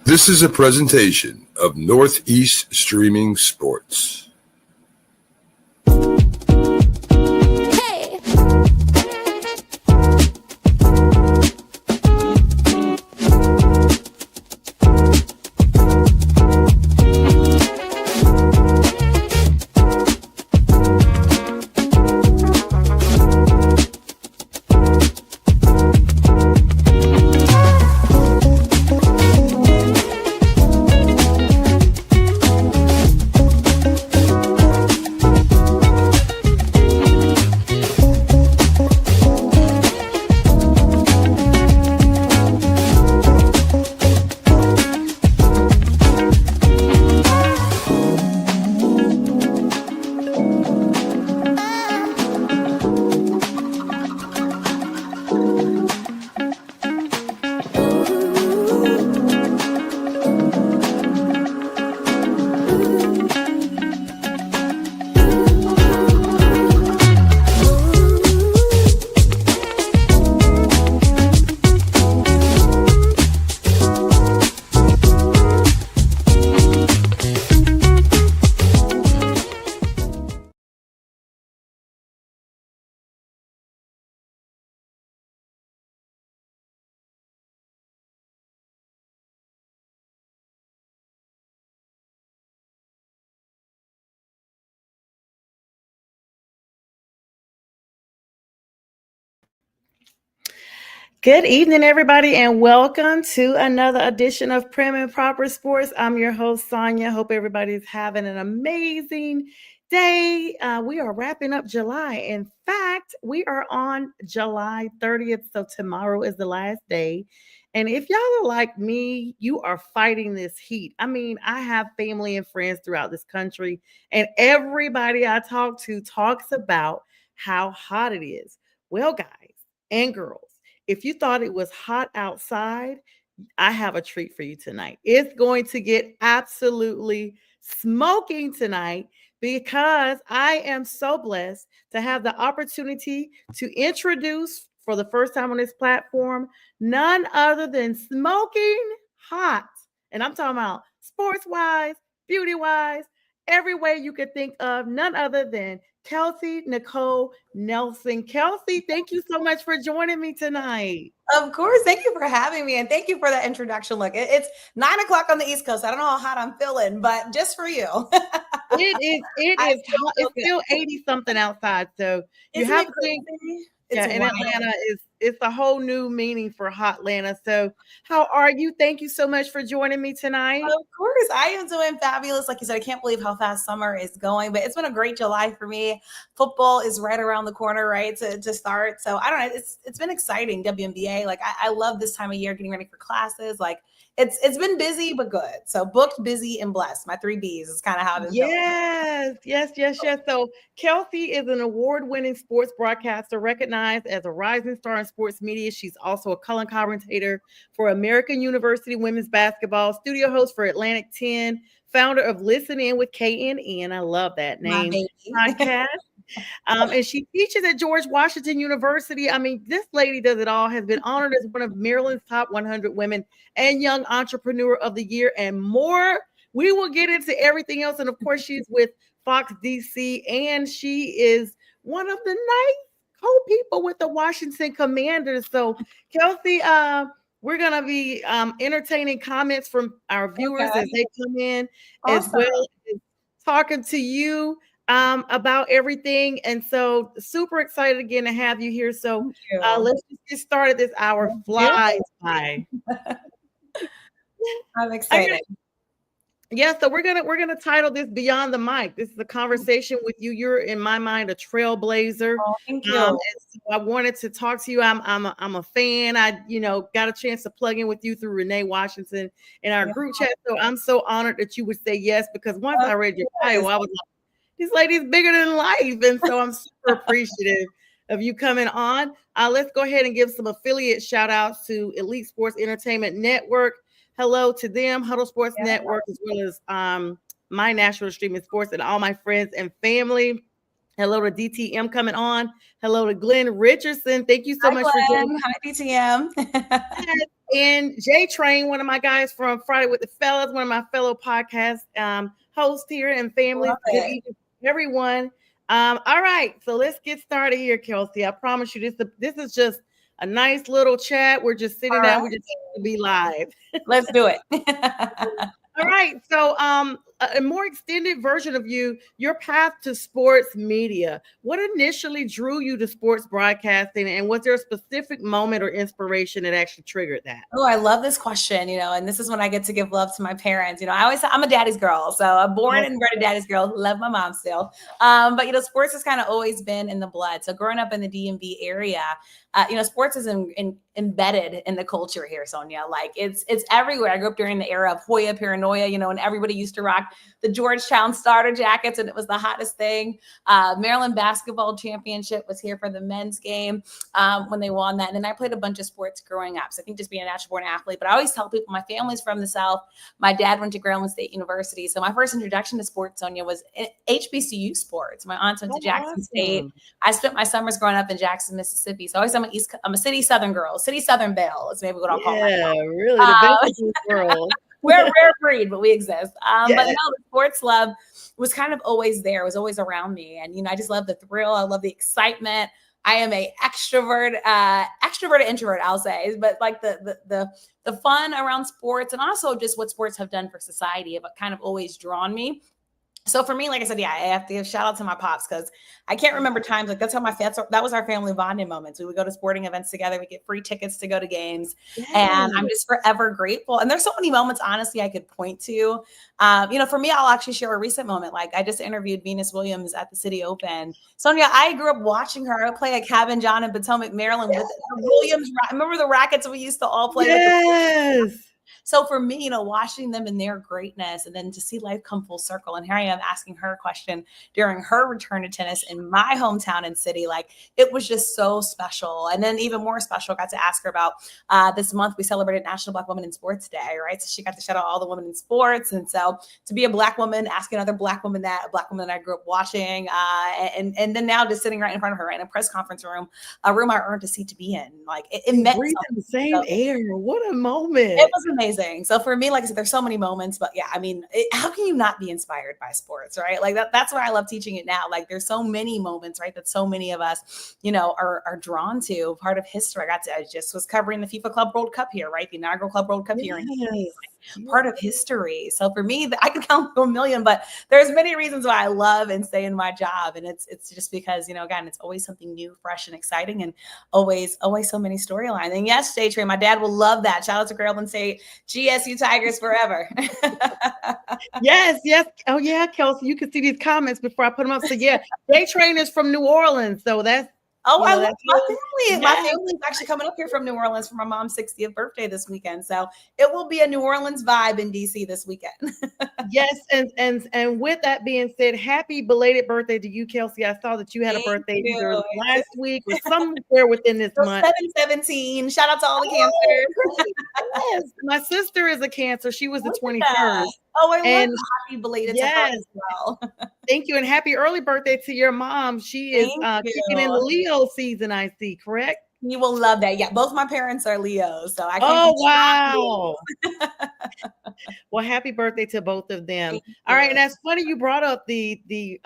This is a presentation of Northeast Streaming Sports. Good evening, everybody, and welcome to another edition of Prim and Proper Sports. I'm your host, Sonja. Hope everybody's having an amazing day. We are wrapping up July. In fact, we are on July 30th, so tomorrow is the last day. And if y'all are like me, you are fighting this heat. I mean, I have family and friends throughout this country, and everybody I talk to talks about how hot it is. Well, guys and girls, if you thought it was hot outside, I have a treat for you tonight. It's going to get absolutely smoking tonight because I am so blessed to have the opportunity to introduce for the first time on this platform none other than smoking hot. And I'm talking about sports wise, beauty wise, every way you could think of, none other than Kelsey Nicole Nelson. Kelsey, thank you so much for joining me tonight. Of course. Thank you for having me. And thank you for that introduction. Look, it's 9:00 on the East Coast. I don't know how hot I'm feeling, but just for you. It is hot. It's still 80 something outside. So you Isn't have it to think, crazy? in Atlanta it's a whole new meaning for hot Atlanta. So how are you? Thank you so much for joining me tonight. Of course. I am doing fabulous. Like you said, I can't believe how fast summer is going, but it's been a great July for me. Football is right around the corner, right, to start. So I don't know. It's been exciting, WNBA. Like I love this time of year getting ready for classes. Like it's been busy, but good. So booked, busy, and blessed. My 3 B's is kind of how it is. Yes. So Kelsey is an award-winning sports broadcaster recognized as a rising star in sports media. She's also a color commentator for American University women's basketball, studio host for Atlantic 10, founder of Listen In with KNN. I love that name. Podcast. And she teaches at George Washington University. I mean, this lady does it all, has been honored as one of Maryland's top 100 women and young entrepreneur of the year and more. We will get into everything else. And of course, she's with Fox DC, and she is one of the nice co-people with the Washington Commanders. So, Kelsey, we're going to be entertaining comments from our viewers as they come in, as well as talking to you about everything. And so super excited again to have you here. So let's just get started. This hour flies by. I'm excited. So we're gonna title this Beyond the Mic. This is a conversation with you. You're in my mind a trailblazer. Oh, thank you. So I wanted to talk to you. I'm a fan. I got a chance to plug in with you through Renee Washington in our group chat. So I'm so honored that you would say yes, because once I read your bio, I was like, this lady's bigger than life. And so I'm super appreciative of you coming on. Let's go ahead and give some affiliate shout outs to Elite Sports Entertainment Network. Hello to them, Huddle Sports Network, as well as my National Streaming Sports and all my friends and family. Hello to DTM coming on. Hello to Glenn Richardson. Thank you so Hi, much for joining. Glenn. Hi, DTM. And Jay Train, one of my guys from Friday with the Fellas, one of my fellow podcast hosts here and families. Good evening, everyone. All right, so let's get started here, Kelsey. I promise you, this is just a nice little chat. We're just sitting down. We just need to be live. Let's do it. All right. So a more extended version of your path to sports media. What initially drew you to sports broadcasting, and was there a specific moment or inspiration that actually triggered that? Oh, I love this question, and this is when I get to give love to my parents. I always say I'm a daddy's girl. So I'm born and bred a daddy's girl. Love my mom still. But sports has kind of always been in the blood. So growing up in the DMV area, sports is embedded in the culture here, Sonja. Like it's everywhere. I grew up during the era of Hoya paranoia, and everybody used to rock the Georgetown starter jackets, and it was the hottest thing. Maryland basketball championship was here for the men's game when they won that. And then I played a bunch of sports growing up. So I think just being a natural born athlete, but I always tell people my family's from the South. My dad went to Maryland State University. So my first introduction to sports, Sonja, was HBCU sports. My aunt went to Jackson State. I spent my summers growing up in Jackson, Mississippi. So always I'm a city Southern girl, city Southern belle is maybe what I'll call myself. Yeah, really, the best in the world. We're a rare breed, but we exist. But no, the sports love was kind of always there. It was always around me. And, I just love the thrill. I love the excitement. I am a extrovert introvert, I'll say, but like the fun around sports and also just what sports have done for society have kind of always drawn me. So for me, like I said, I have to give shout out to my pops because I can't remember times like that was our family bonding moments. We would go to sporting events together. We get free tickets to go to games, and I'm just forever grateful. And there's so many moments, honestly, I could point to. For me, I'll actually share a recent moment. Like I just interviewed Venus Williams at the City Open. Sonja, I grew up watching her play at Cabin John in Potomac, Maryland with the Williams. Remember the rackets we used to all play with? So for me, watching them in their greatness and then to see life come full circle. And here I am asking her a question during her return to tennis in my hometown and city. Like it was just so special. And then even more special, I got to ask her about this month we celebrated National Black Women in Sports Day, right? So she got to shout out all the women in sports. And so to be a Black woman, asking another Black woman that I grew up watching, and then now just sitting right in front of her in a press conference room, a room I earned a seat to be in. Like it meant breathing the same air. What a moment. It was amazing. So for me, like I said, there's so many moments, but how can you not be inspired by sports, right? Like that's why I love teaching it now. Like there's so many moments, right? That so many of us, are drawn to. Part of history. I just was covering the FIFA Club World Cup here, right? The inaugural Club World Cup here. Part of history. So for me, I can count to a million, but there's many reasons why I love and stay in my job. And it's just because, again, it's always something new, fresh, and exciting, and always so many storylines. And yes, Jay Train, my dad will love that. Shout out to Maryland State, GSU Tigers forever. Yes. Oh yeah, Kelsey, you can see these comments before I put them up. So yeah, Jay Train is from New Orleans. So that's I love my family. Yes. My family is actually coming up here from New Orleans for my mom's 60th birthday this weekend. So it will be a New Orleans vibe in DC this weekend. Yes. And with that being said, happy belated birthday to you, Kelsey. I saw that you had a birthday either last week or somewhere within this month. 7/17. Shout out to all the cancers. Yes. My sister is a Cancer. She was the 21st. Oh, I love happy belated to her as well. Thank you. And happy early birthday to your mom. She is kicking in the Leo season, I see, correct? You will love that. Yeah, both my parents are Leos. So I can't wow. Well, happy birthday to both of them. All right. And that's funny you brought up the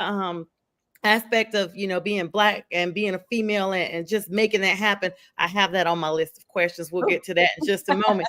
aspect of being Black and being a female and just making that happen. I have that on my list of questions. We'll get to that in just a moment.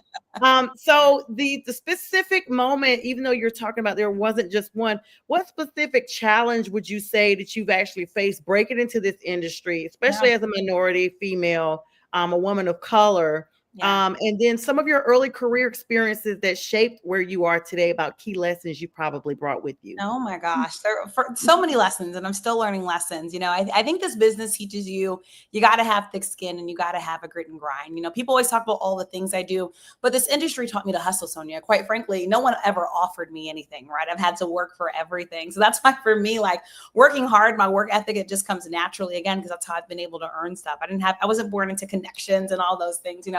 So the specific moment, even though you're talking about there wasn't just one, what specific challenge would you say that you've actually faced breaking into this industry, especially as a minority female, a woman of color? And then some of your early career experiences that shaped where you are today, about key lessons you probably brought with you. Oh my gosh, there are so many lessons, and I'm still learning lessons. I think this business teaches you got to have thick skin and you got to have a grit and grind. People always talk about all the things I do, but this industry taught me to hustle, Sonja. Quite frankly, no one ever offered me anything, right? I've had to work for everything. So that's why for me, like working hard, my work ethic, it just comes naturally again, because that's how I've been able to earn stuff. I wasn't born into connections and all those things,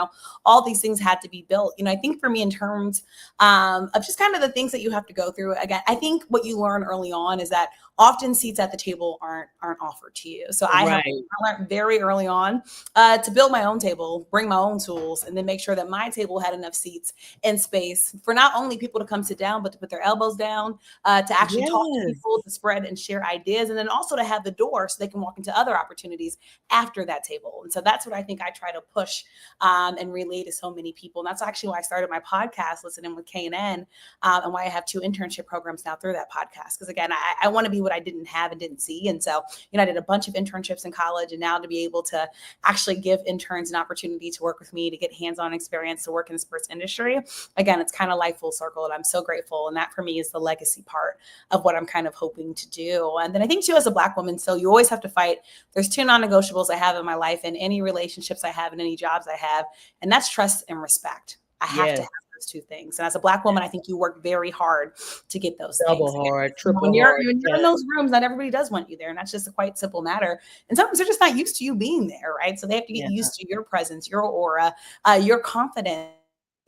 all these things had to be built. I think for me in terms of just kind of the things that you have to go through, again, I think what you learn early on is that often seats at the table aren't offered to you. So I learned very early on to build my own table, bring my own tools, and then make sure that my table had enough seats and space for not only people to come sit down, but to put their elbows down, to actually talk to people, to spread and share ideas, and then also to have the door so they can walk into other opportunities after that table. And so that's what I think I try to push and relay to so many people. And that's actually why I started my podcast, Listening with K&N, and why I have 2 internship programs now through that podcast. Because again, I want to be what I didn't have and didn't see. And so, I did a bunch of internships in college, and now to be able to actually give interns an opportunity to work with me, to get hands-on experience, to work in the sports industry. Again, it's kind of life full circle, and I'm so grateful. And that for me is the legacy part of what I'm kind of hoping to do. And then I think too, as a Black woman, so you always have to fight. There's 2 non-negotiables I have in my life and any relationships I have and any jobs I have, and that's trust and respect. I have to have those 2 things. And as a Black woman, I think you work very hard to get those double things. Hard, triple when you're, hard. When you're in those rooms, not everybody does want you there. And that's just a quite simple matter. And sometimes they're just not used to you being there, right? So they have to get used to your presence, your aura, your confidence,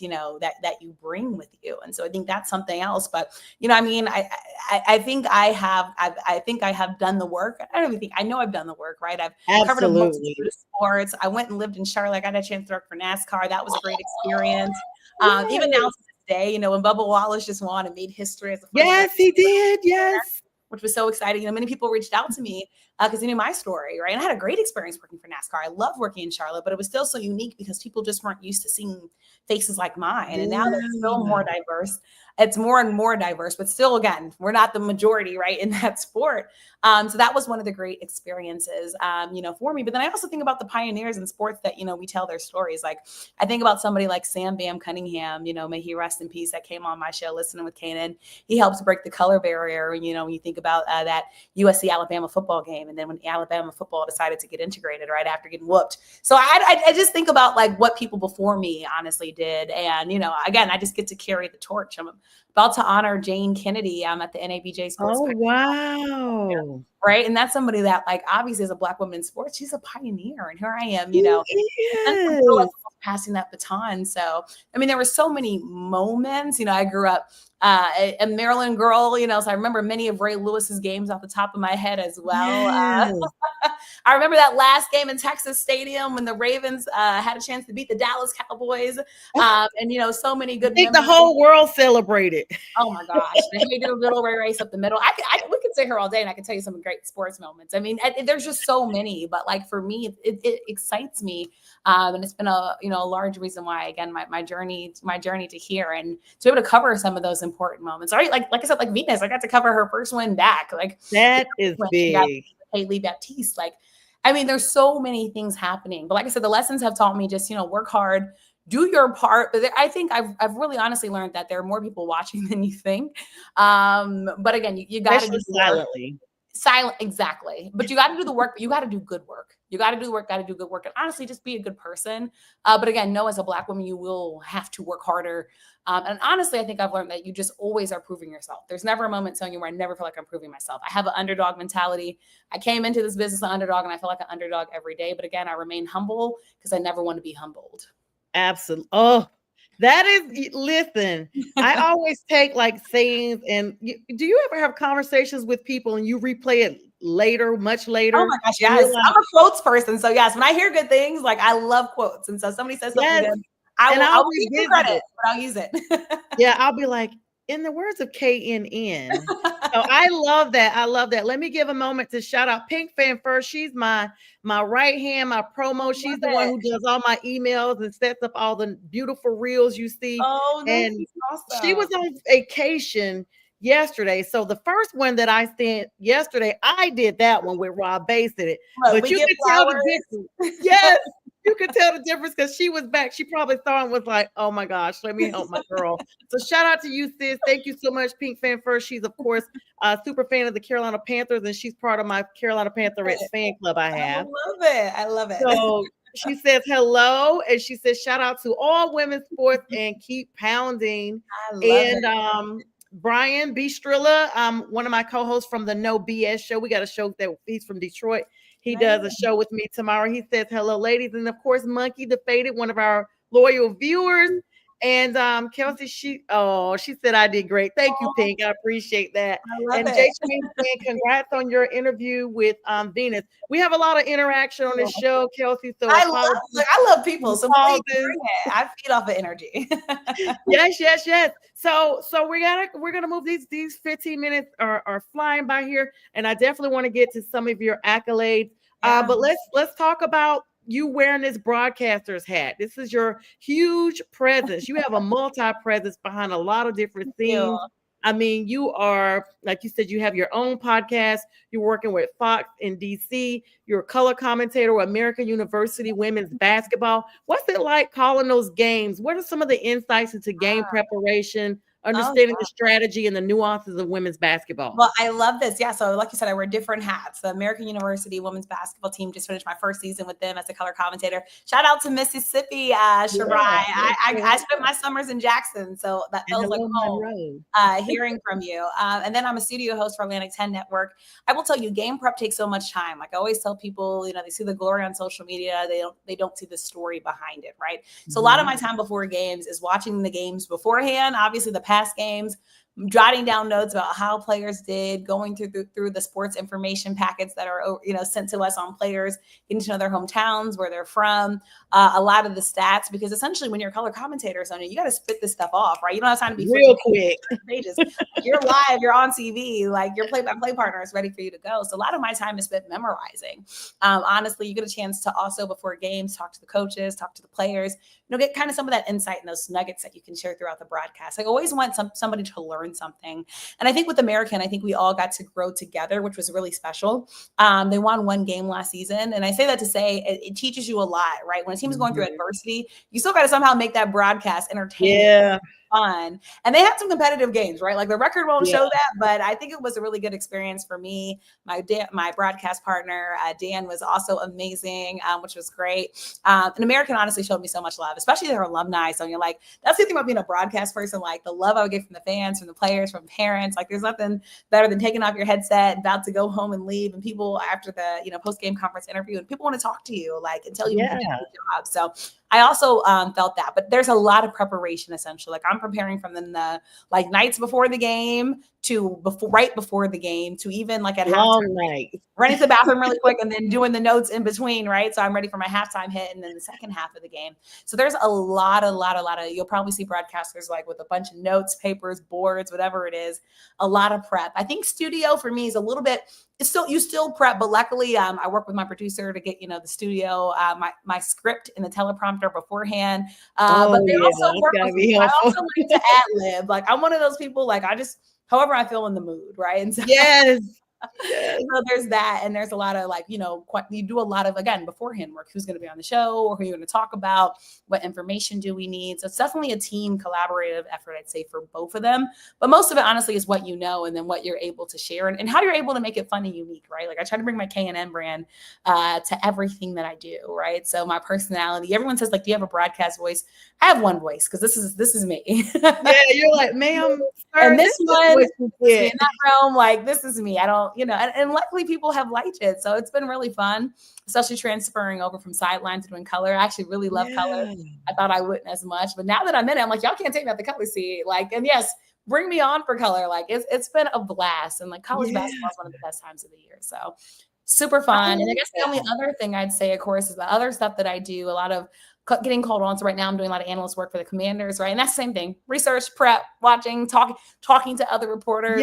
that you bring with you. And so I think that's something else. But, I think I have done the work. I know I've done the work, right? I've covered a multitude of sports. I went and lived in Charlotte. I got a chance to work for NASCAR. That was a great experience. Even now to this day, when Bubba Wallace just won and made history as the first he did. Yes. Which was so exciting. Many people reached out to me because they knew my story, right? And I had a great experience working for NASCAR. I loved working in Charlotte, but it was still so unique because people just weren't used to seeing faces like mine. And now they're still more diverse. It's more and more diverse, but still, again, we're not the majority, right, in that sport. So that was one of the great experiences, for me. But then I also think about the pioneers in sports that, we tell their stories. Like I think about somebody like Sam Bam Cunningham, may he rest in peace, that came on my show, Listening with Kanan. He helps break the color barrier. When you think about that USC Alabama football game. And then when Alabama football decided to get integrated right after getting whooped. So I just think about like what people before me honestly did. And, again, I just get to carry the torch. I'm about to honor Jane Kennedy. I'm at the NABJ Sports. Oh, wow. Right. And that's somebody that, like, obviously as a Black woman in sports, she's a pioneer. And here I am, passing that baton. So, there were so many moments. I grew up a Maryland girl, so I remember many of Ray Lewis's games off the top of my head as well. Yes. I remember that last game in Texas Stadium when the Ravens had a chance to beat the Dallas Cowboys. And, so many good I think the whole world celebrated. Oh my gosh. They did a little race up the middle. We could sit here all day and I can tell you some great sports moments. There's just so many, but like for me, it excites me. And it's been a large reason why, again, my journey to here and to be able to cover some of those important moments. All right. Like I said, like Venus, I got to cover her first win back. Like that is big. Haley Baptiste. There's so many things happening, but like I said, the lessons have taught me just, work hard, do your part. But I think I've really honestly learned that there are more people watching than you think. But again, you got to do silent. Exactly. But you got to do the work, but you got to do good work. You got to do work, got to do good work. And honestly, just be a good person. But again, know as a Black woman, you will have to work harder. And honestly, I think I've learned that you just always are proving yourself. There's never a moment, Sonja, where I never feel like I'm proving myself. I have an underdog mentality. I came into this business an underdog, and I feel like an underdog every day. But again, I remain humble because I never want to be humbled. Absolutely. Oh, that is, listen, I always take like sayings and do you ever have conversations with people and you replay it later, much later? Oh my gosh, yes. I'm a quotes person. So yes, when I hear good things, like I love quotes. And so somebody says something good, I'll give you credit, but I'll use it. Yeah, I'll be like, in the words of KNN. So I love that. I love that. Let me give a moment to shout out Pink Fan first. She's my right hand, my promo. She's the one who does all my emails and sets up all the beautiful reels you see. Oh, and awesome. She was on vacation yesterday. So the first one that I sent yesterday, I did that one with Rob Bass in it. But you can tell the difference. Yes. You could tell the difference because she was back. She probably thought and was like, oh my gosh, let me help my girl. So shout out to you, sis. Thank you so much, Pink Fan first. She's, of course, a super fan of the Carolina Panthers, and she's part of my Carolina Pantherettes fan club I have. I love it. So she says hello, and she says shout out to all women's sports and keep pounding. I love it. Brian B. Strilla, one of my co-hosts from the No BS show. We got a show that he's from Detroit. He does a show with me tomorrow. He says, hello, ladies. And of course, Monkey the Faded, one of our loyal viewers. And Kelsey, she said I did great. Thank you, Pink. I appreciate that. I love And Jay Queen saying congrats on your interview with Venus. We have a lot of interaction on this show, Kelsey. So I love people. So please bring it. I feed off of energy. Yes. So we're gonna move these 15 minutes are flying by here, and I definitely want to get to some of your accolades. But let's talk about you wearing this broadcaster's hat. This is your huge presence. You have a multi-presence behind a lot of different things. I mean, you are, like you said, you have your own podcast. You're working with Fox in DC. You're a color commentator with American University women's basketball. What's it like calling those games? What are some of the insights into game preparation, understanding the strategy and the nuances of women's basketball? Well, I love this. Yeah. So like you said, I wear different hats. The American University women's basketball team just finished my first season with them as a color commentator. Shout out to Mississippi, Shirai. I spent my summers in Jackson, so that feels like home, hearing from you. And then I'm a studio host for Atlantic 10 Network. I will tell you, game prep takes so much time. Like I always tell people, they see the glory on social media. They don't see the story behind it, right? So a lot of my time before games is watching the games beforehand, obviously the past games, jotting down notes about how players did, going through the sports information packets that are sent to us on players, getting to know their hometowns, where they're from, a lot of the stats, because essentially when you're a color commentator, Sonja, you got to spit this stuff off, right? You don't have time to be real quick. Pages. You're live, you're on TV, like your play-by-play partner is ready for you to go. So a lot of my time is spent memorizing. Honestly, you get a chance to also before games talk to the coaches, talk to the players, get kind of some of that insight and those nuggets that you can share throughout the broadcast. I always want somebody to learn something. And I think with American, I think we all got to grow together, which was really special. They won one game last season. And I say that to say it teaches you a lot, right? When a team is going through adversity, you still got to somehow make that broadcast entertaining. Fun. And they had some competitive games, right? Like the record won't show that, but I think it was a really good experience for me. My broadcast partner, Dan, was also amazing, which was great. And American honestly showed me so much love, especially their alumni. So you're like, that's the thing about being a broadcast person, like the love I would get from the fans, from the players, from parents. Like there's nothing better than taking off your headset, about to go home and leave, and people after the post-game conference interview, and people want to talk to you, like, and tell you you did a good job. So I also felt that, but there's a lot of preparation essentially. Like I'm preparing from the nights before the game to right before the game to even like at halftime, running to the bathroom really quick and then doing the notes in between, right? So I'm ready for my halftime hit and then the second half of the game. So there's a lot of, you'll probably see broadcasters like with a bunch of notes, papers, boards, whatever it is, a lot of prep. I think studio for me is a little bit, you still prep, but luckily I work with my producer to get, the studio, my script and the teleprompter beforehand. But they also work with me. I also like to ad-lib. Like I'm one of those people, like I just, however I feel in the mood, right? And so, so there's that, and there's a lot of you do a lot of, again, beforehand work. Who's going to be on the show, or who you're going to talk about? What information do we need? So it's definitely a team collaborative effort, I'd say, for both of them. But most of it, honestly, is what you know, and then what you're able to share, and how you're able to make it fun and unique, right? Like I try to bring my K&N brand to everything that I do, right? So my personality. Everyone says, like, do you have a broadcast voice? I have one voice because this is me. You're like, ma'am, and this one in that realm, like this is me. I don't. And luckily people have liked it. So it's been really fun, especially transferring over from sideline to doing color. I actually really love color. I thought I wouldn't as much, but now that I'm in it, I'm like, y'all can't take me out the color seat. Like, and yes, bring me on for color. Like it's been a blast. And like college basketball is one of the best times of the year. So super fun. And I guess the only other thing I'd say, of course, is the other stuff that I do, a lot of getting called on. So right now I'm doing a lot of analyst work for the Commanders, right? And that's the same thing. Research, prep, watching, talking to other reporters.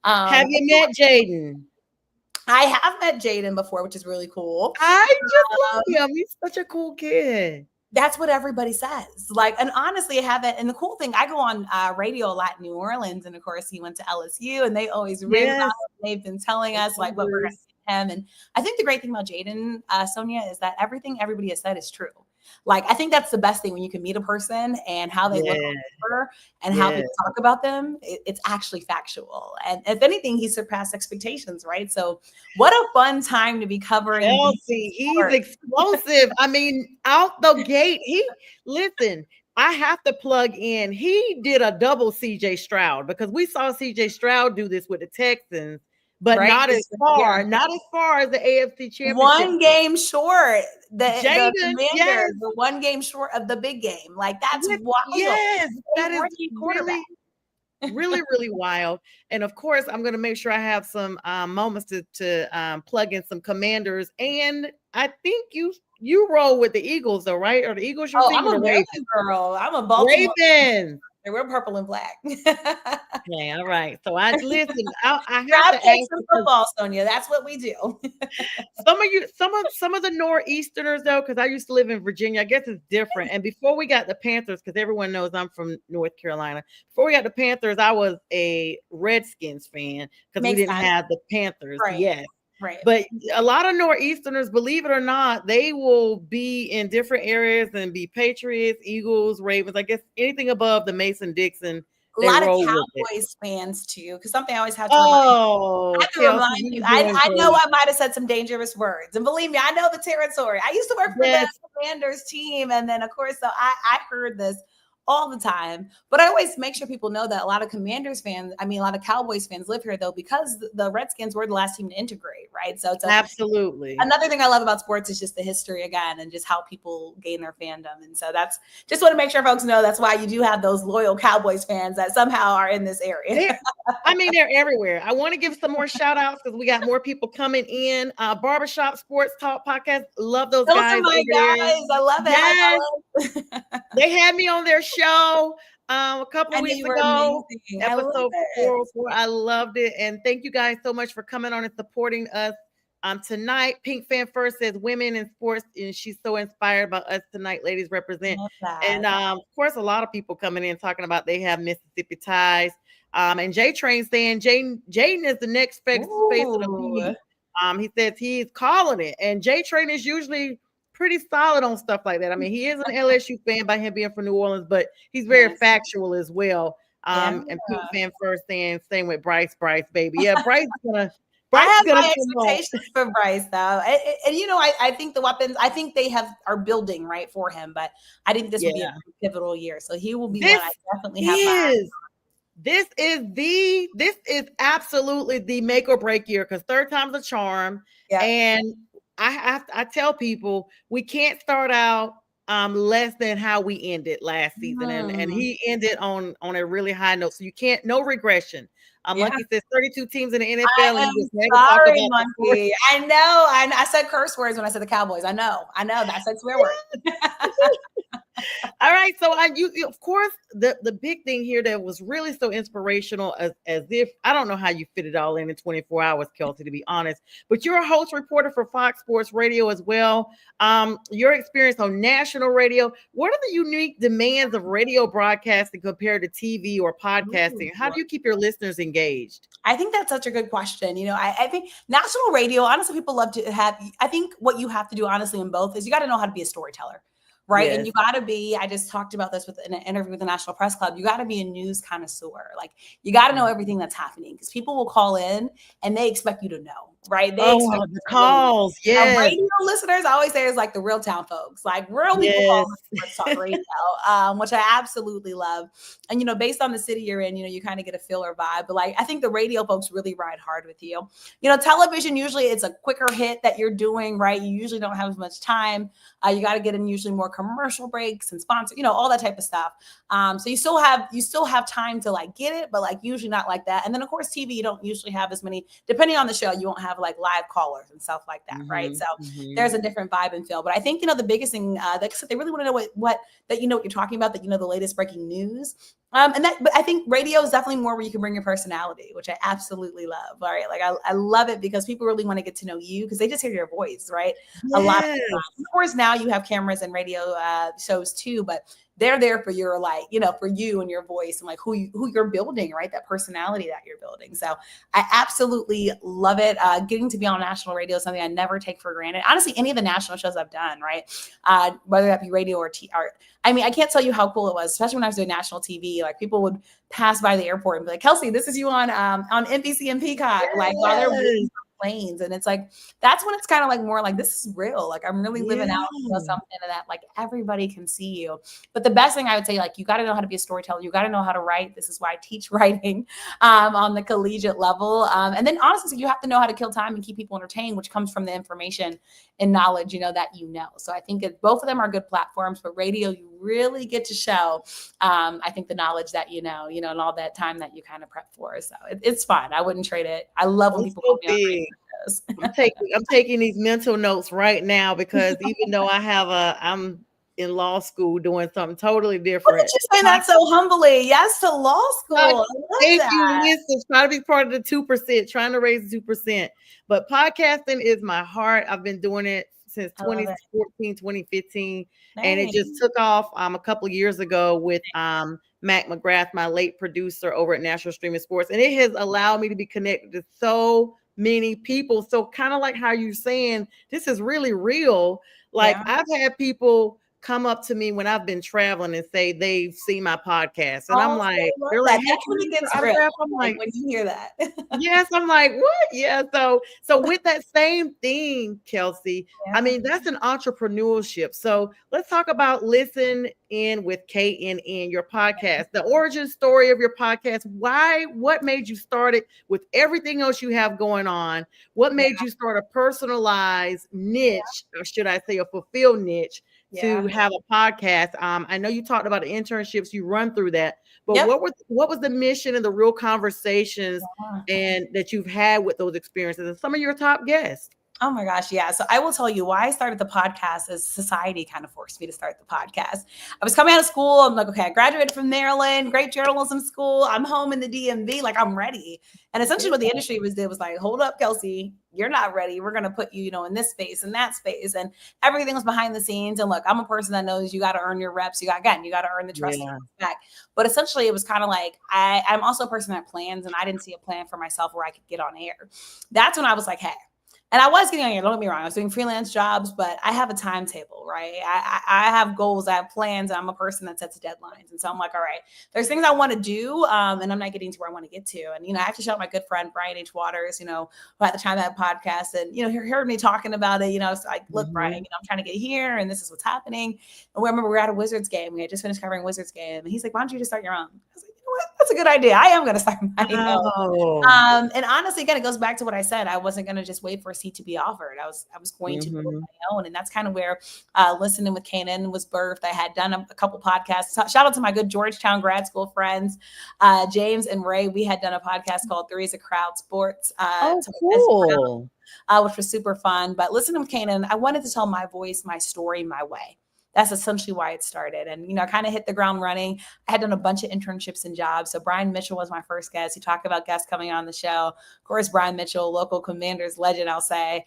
Have you met Jaden? I have met Jaden before, which is really cool. I just love him. He's such a cool kid. That's what everybody says. Like, and honestly, I haven't. And the cool thing, I go on radio a lot in New Orleans, and of course, he went to LSU, and they always rave about him. They've been telling us like what we're going to see him. And I think the great thing about Jaden, Sonja, is that everything everybody has said is true. Like, I think that's the best thing when you can meet a person and how they look on paper and how people talk about them. It's actually factual. And if anything, he surpassed expectations, right? So what a fun time to be covering. Kelsey, he's explosive. I mean, out the gate, listen, I have to plug in. He did a double CJ Stroud because we saw CJ Stroud do this with the Texans. but right? not as far, Yeah. not as far as the AFC Championship. One game short. The Jaden, Commanders yes. were one game short of the big game. Like that's wild. Yes, that is quarterback. really wild. And of course, I'm going to make sure I have some moments to plug in some Commanders. And I think you roll with the Eagles, though, right? Or the Eagles your team? I'm or a the Ravens? girl. I'm a Baltimore. Ravens. We're purple and black. Okay, all right. So I listen. I have Grab to ask some football, Sonja. That's what we do. some of the Northeasterners though, because I used to live in Virginia. I guess it's different. And before we got the Panthers, because everyone knows I'm from North Carolina. Before we got the Panthers, I was a Redskins fan because we didn't have the Panthers. Right. Yes. Right. But a lot of Northeasterners, believe it or not, they will be in different areas and be Patriots, Eagles, Ravens. I guess anything above the Mason-Dixon. A lot of Cowboys fans too, because something I always have to remind you. I know I might have said some dangerous words, and believe me, I know the territory. I used to work for the Commanders team, and then of course, so I heard this all the time. But I always make sure people know that a lot of Commanders fans, a lot of Cowboys fans live here though, because the Redskins were the last team to integrate, right? So it's absolutely another thing I love about sports is just the history again, and just how people gain their fandom. And so that's just want to make sure folks know that's why you do have those loyal Cowboys fans that somehow are in this area. They're everywhere. I want to give some more shout outs because we got more people coming in. Barbershop Sports Talk Podcast. Love those guys. Are my guys. I love it. Yes. They had me on their show a couple of weeks ago. Episode 404. I loved it. And thank you guys so much for coming on and supporting us tonight. Pink Fan First says women in sports, and she's so inspired by us tonight. Ladies represent. And of course, a lot of people coming in talking about they have Mississippi ties. And J Train saying Jaden is the next face of the league. He says he's calling it. And J Train is usually pretty solid on stuff like that. He is an LSU fan by him being from New Orleans, but he's very factual as well. And Pink Fan First saying same with Bryce, baby. Yeah, Bryce is gonna. I have my expectations for Bryce, though, and I think the weapons. I think they are building right for him, but I think this will be a pivotal year, so he will be one I definitely have. This is absolutely the make or break year because third time's a charm, and I tell people we can't start out less than how we ended last season, and he ended on a really high note, so you can't no regression. Like you said, 32 teams in the NFL. I know. I said curse words when I said the Cowboys. I know. I said swear words. All right. So of course, the big thing here that was really so inspirational as if, I don't know how you fit it all in 24 hours, Kelsey, to be honest, but you're a host reporter for Fox Sports Radio as well. Your experience on national radio, what are the unique demands of radio broadcasting compared to TV or podcasting? How do you keep your listeners engaged? I think that's such a good question. I think national radio, honestly, people love to have, I think what you have to do honestly in both is you got to know how to be a storyteller. Right. Yes. And you got to be, I just talked about this in an interview with the National Press Club. You got to be a news connoisseur. Like you got to know everything that's happening because people will call in and they expect you to know. Right. They expect the calls. Yes. Radio listeners, I always say is like the real town folks, like real people call talk radio, which I absolutely love. And, based on the city you're in, you kind of get a feel or vibe. But like, I think the radio folks really ride hard with you. Television, usually it's a quicker hit that you're doing, right? You usually don't have as much time. You got to get in usually more commercial breaks and sponsor, all that type of stuff. So you still have time to like get it, but like usually not like that. And then of course, TV, you don't usually have as many, depending on the show, you won't have like live callers and stuff like that. Right. So there's a different vibe and feel, but I think, the biggest thing they really want to know what you're talking about, that, the latest breaking news. But I think radio is definitely more where you can bring your personality, which I absolutely love. All right. Like I love it because people really want to get to know you because they just hear your voice, right? Yes. A lot of times. Of course, now you have cameras and radio shows too, but they're there for your, like, for you and your voice and like who you're building, right? That personality that you're building. So I absolutely love it. Getting to be on national radio is something I never take for granted. Honestly, any of the national shows I've done, right? Whether that be radio or I can't tell you how cool it was, especially when I was doing national TV. Like people would pass by the airport and be like, Kelsey, this is you on NBC and Peacock. Yes. Like while they're planes. And it's like, that's when it's kind of like more like, this is real. Like I'm really living out, something that like everybody can see you. But the best thing I would say, like, you got to know how to be a storyteller. You got to know how to write. This is why I teach writing on the collegiate level. And then honestly, you have to know how to kill time and keep people entertained, which comes from the information and knowledge, that So I think both of them are good platforms, but radio, you really get to show, I think, the knowledge that and all that time that you kind of prep for. So it's fun. I wouldn't trade it. I love when people call me on radio shows. I'm taking these mental notes right now because even though I'm in law school doing something totally different. Look at you saying that so humbly. Yes to law school. Thank you. Listen, try to be part of the 2%, trying to raise the 2%. But podcasting is my heart. I've been doing it since 2014, 2015. Nice. And it just took off a couple of years ago with Mac McGrath, my late producer over at National Streaming Sports. And it has allowed me to be connected to so many people. So kind of like how you're saying, this is really real. Like I've had people come up to me when I've been traveling and say they've seen my podcast. And I'm like, they're like, that's when it gets real. I'm like, when you hear that. Yes, I'm like, what? Yeah. So with that same thing, Kelsey, I mean, that's an entrepreneurship. So let's talk about Listen In with KNN, your podcast, the origin story of your podcast. What made you start it with everything else you have going on? What made you start a personalized niche, or should I say a fulfilled niche, to have a podcast? I know you talked about the internships, you run through that, but what was the mission and the real conversations and that you've had with those experiences and some of your top guests? Oh my gosh. Yeah. So I will tell you why I started the podcast is society kind of forced me to start the podcast. I was coming out of school. I'm like, okay, I graduated from Maryland, great journalism school. I'm home in the DMV. Like I'm ready. And essentially what the industry was like, hold up, Kelsey, you're not ready. We're going to put you, in this space and that space. And everything was behind the scenes. And look, I'm a person that knows you got to earn your reps. You got to earn the trust back. But essentially it was kind of like, I'm also a person that plans, and I didn't see a plan for myself where I could get on air. That's when I was like, hey. And I was getting on here, don't get me wrong. I was doing freelance jobs, but I have a timetable, right? I have goals, I have plans, and I'm a person that sets deadlines. And so I'm like, all right, there's things I want to do, and I'm not getting to where I want to get to. And, I have to shout out my good friend, Brian H. Waters, who at the time had a podcast, and, he heard me talking about it, it's like, look, Brian, I'm trying to get here, and this is what's happening. And we remember we were at a Wizards game. We had just finished covering Wizards game. And he's like, why don't you just start your own? I was like, what? That's a good idea. I am going to start my own. And honestly, again, it goes back to what I said. I wasn't going to just wait for a seat to be offered. I was going to build my own. And that's kind of where Listening with KNN was birthed. I had done a couple podcasts. Shout out to my good Georgetown grad school friends, James and Ray. We had done a podcast called Three's a Crowd Sports. Cool. Which was super fun. But Listening with KNN, I wanted to tell my voice, my story, my way. That's essentially why it started. And, I kind of hit the ground running. I had done a bunch of internships and jobs. So Brian Mitchell was my first guest. He talked about guests coming on the show. Of course, Brian Mitchell, local Commanders legend, I'll say,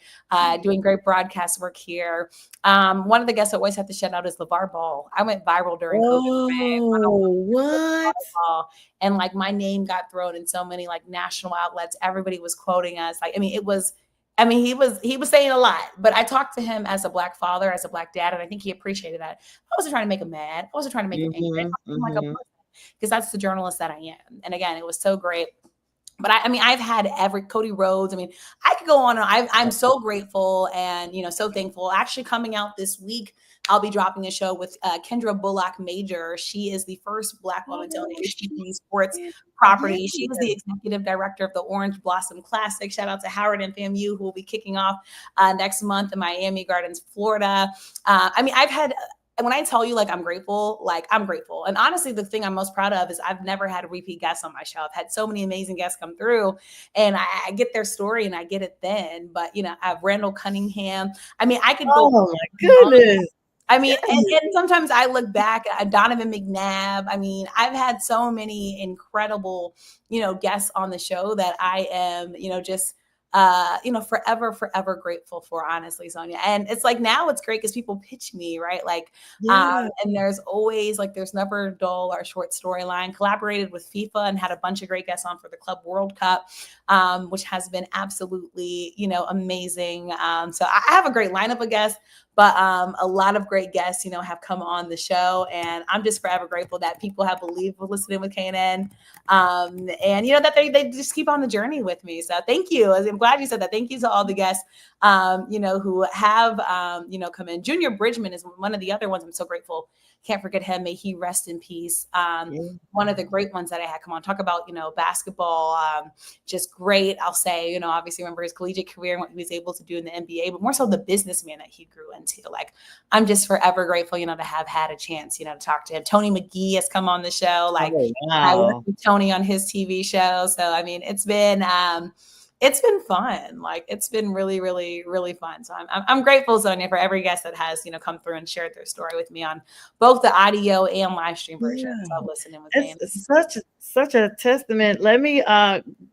doing great broadcast work here. One of the guests I always have to shout out is LeVar Ball. I went viral during COVID. What? And like my name got thrown in so many like national outlets. Everybody was quoting us. He was saying a lot, but I talked to him as a Black father, as a Black dad, and I think he appreciated that. I wasn't trying to make him mad. I wasn't trying to make him angry. Like a person, because that's the journalist that I am. And again, it was so great. But I've had Cody Rhodes. I could go on. I'm so grateful and, so thankful. Actually coming out this week, I'll be dropping a show with Kendra Bullock Major. She is the first Black woman to own HGTV sports property. She was the executive director of the Orange Blossom Classic. Shout out to Howard and FAMU, who will be kicking off next month in Miami Gardens, Florida. I've had, when I tell you, like, I'm grateful. And honestly, the thing I'm most proud of is I've never had a repeat guest on my show. I've had so many amazing guests come through, and I get their story and I get it then. But, I have Randall Cunningham. I could go. Oh, my goodness. And sometimes I look back at Donovan McNabb. I've had so many incredible, guests on the show that I am, just forever grateful for, honestly, Sonja. And it's like, now it's great because people pitch me, right? And there's always there's never dull or short storyline. Collaborated with FIFA and had a bunch of great guests on for the Club World Cup, which has been absolutely, amazing. So I have a great lineup of guests, But a lot of great guests, have come on the show, and I'm just forever grateful that people have believed with listening with KNN, and that they just keep on the journey with me. So thank you. I'm glad you said that. Thank you to all the guests, who have, come in. Junior Bridgman is one of the other ones. I'm so grateful. Can't forget him. May he rest in peace. One of the great ones that I had come on, talk about, basketball, just great. I'll say, obviously remember his collegiate career and what he was able to do in the NBA, but more so the businessman that he grew into. Like, I'm just forever grateful, to have had a chance, to talk to him. Tony McGee has come on the show. Like, I worked with Tony on his TV show. So, I mean, it's been fun. Like, it's been really, really, really fun. So I'm grateful, Sonja, for every guest that has, come through and shared their story with me on both the audio and live stream versions of listening with me. It's such a testament. Let me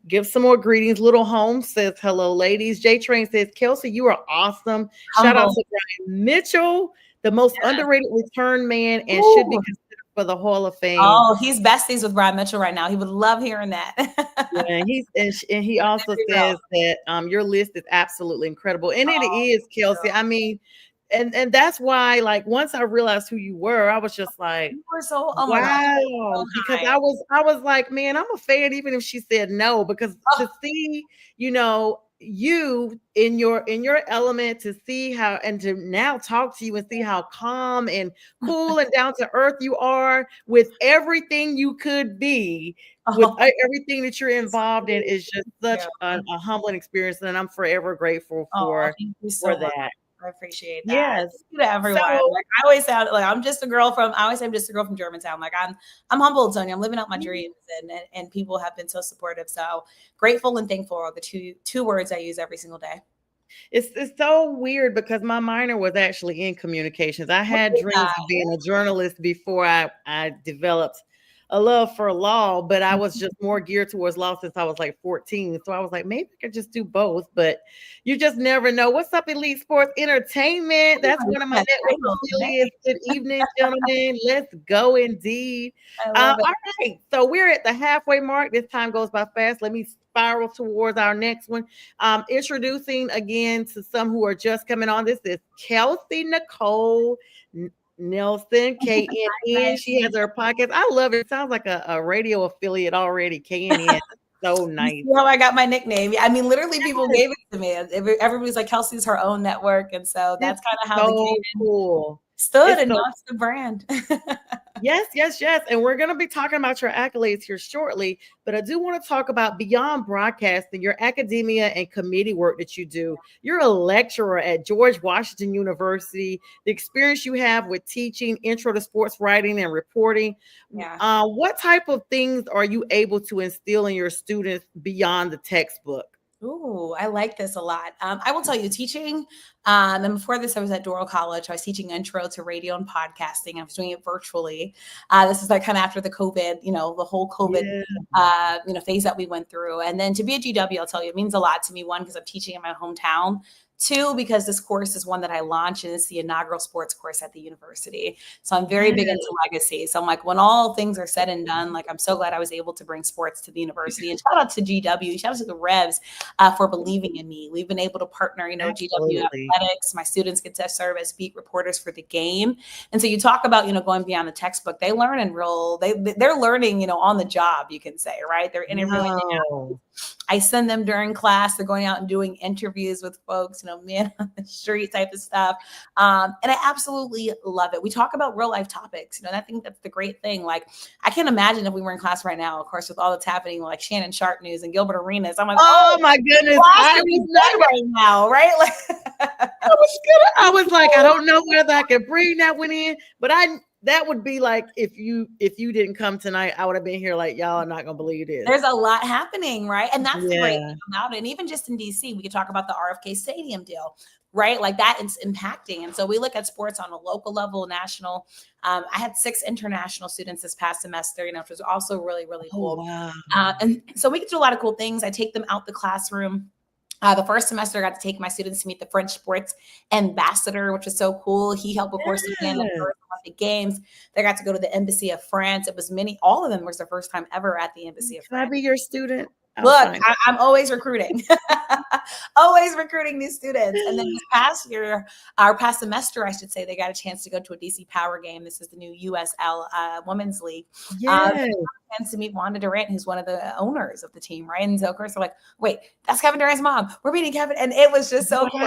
give some more greetings. Little Holmes says, hello, ladies. J Train says, Kelsey, you are awesome. Shout out to Brian Mitchell, the most underrated return man and should be considered for the Hall of Fame. Oh, he's besties with Brian Mitchell right now. He would love hearing that. And he also says that your list is absolutely incredible. And it is, Kelsey. I mean, and that's why, like, once I realized who you were, I was just like, you were so wow. Because I was like, man, I'm a fan, even if she said no, because to see, you in your element, to see how, and to now talk to you and see how calm and cool and down to earth you are with everything you could be, with everything that you're involved in, is just such a humbling experience. And I'm forever grateful for that. I appreciate that. Yes. Thank you to everyone. Like, I always sound like I'm just a girl from Germantown. Like, I'm humbled, Sonja. I'm living out my dreams, and people have been so supportive. So grateful and thankful are the two words I use every single day. It's so weird because my minor was actually in communications. I had dreams of being a journalist before I developed a love for law, but I was just more geared towards law since I was like 14. So I was like, maybe I could just do both, but you just never know. What's up, Elite Sports Entertainment? That's one of my network affiliates. Good evening, gentlemen. Let's go indeed. All right. So we're at the halfway mark. This time goes by fast. Let me spiral towards our next one. Introducing again to some who are just coming on. This is Kelsey Nicole Nelson, KNN. She has her podcast. I love it. It sounds like a radio affiliate already. KNN. So nice. You see how I got my nickname? I mean, literally, people gave it to me. Everybody's like, Kelsey's her own network, and so that's kind of how the KNN stood, and now it's the brand. Yes. And we're going to be talking about your accolades here shortly, but I do want to talk about beyond broadcasting, your academia and committee work that you do. You're a lecturer at George Washington University. The experience you have with teaching intro to sports writing and reporting. What type of things are you able to instill in your students beyond the textbook? Ooh, I like this a lot. I will tell you, teaching, and before this, I was at Doral College. I was teaching intro to radio and podcasting. I was doing it virtually. This is like kind of after the COVID, the whole COVID, phase that we went through. And then to be at GW, I'll tell you, it means a lot to me. One, because I'm teaching in my hometown. Two, because this course is one that I launched, and it's the inaugural sports course at the university. So I'm very big into legacy. So I'm like, when all things are said and done, like, I'm so glad I was able to bring sports to the university. And shout out to GW, shout out to the Revs for believing in me. We've been able to partner, GW Athletics. My students get to serve as beat reporters for the game. And so you talk about, going beyond the textbook. They learn they're learning, on the job, you can say, right? They're interviewing. I send them during class. They're going out and doing interviews with folks, man on the street type of stuff. And I absolutely love it. We talk about real life topics, and I think that's the great thing. Like, I can't imagine if we were in class right now, of course, with all that's happening, like Shannon Sharp news and Gilbert Arenas. I'm like, oh my goodness, I was not right now, right? Like, I was like, I don't know whether I could bring that one in, but that would be like, if you didn't come tonight, I would have been here like, y'all are not gonna believe this. There's a lot happening, right? And that's the great thing about it. And even just in DC, we could talk about the RFK Stadium deal, right? Like, that is impacting. And so we look at sports on a local level, national. I had 6 international students this past semester, which was also really, really cool. Wow. And so we could do a lot of cool things. I take them out the classroom. The first semester, I got to take my students to meet the French sports ambassador, which was so cool. He helped, of course, to plan the first Olympic Games. They got to go to the Embassy of France. All of them was their first time ever at the Embassy of France. Can I be your student? Look, I'm always recruiting, always recruiting new students. And then this past year, or past semester, I should say, they got a chance to go to a DC Power game. This is the new USL Women's League. Yes. Chance to meet Wanda Durant, who's one of the owners of the team, right? And so, of course, they're like, wait, that's Kevin Durant's mom. We're meeting Kevin. And it was just so cool.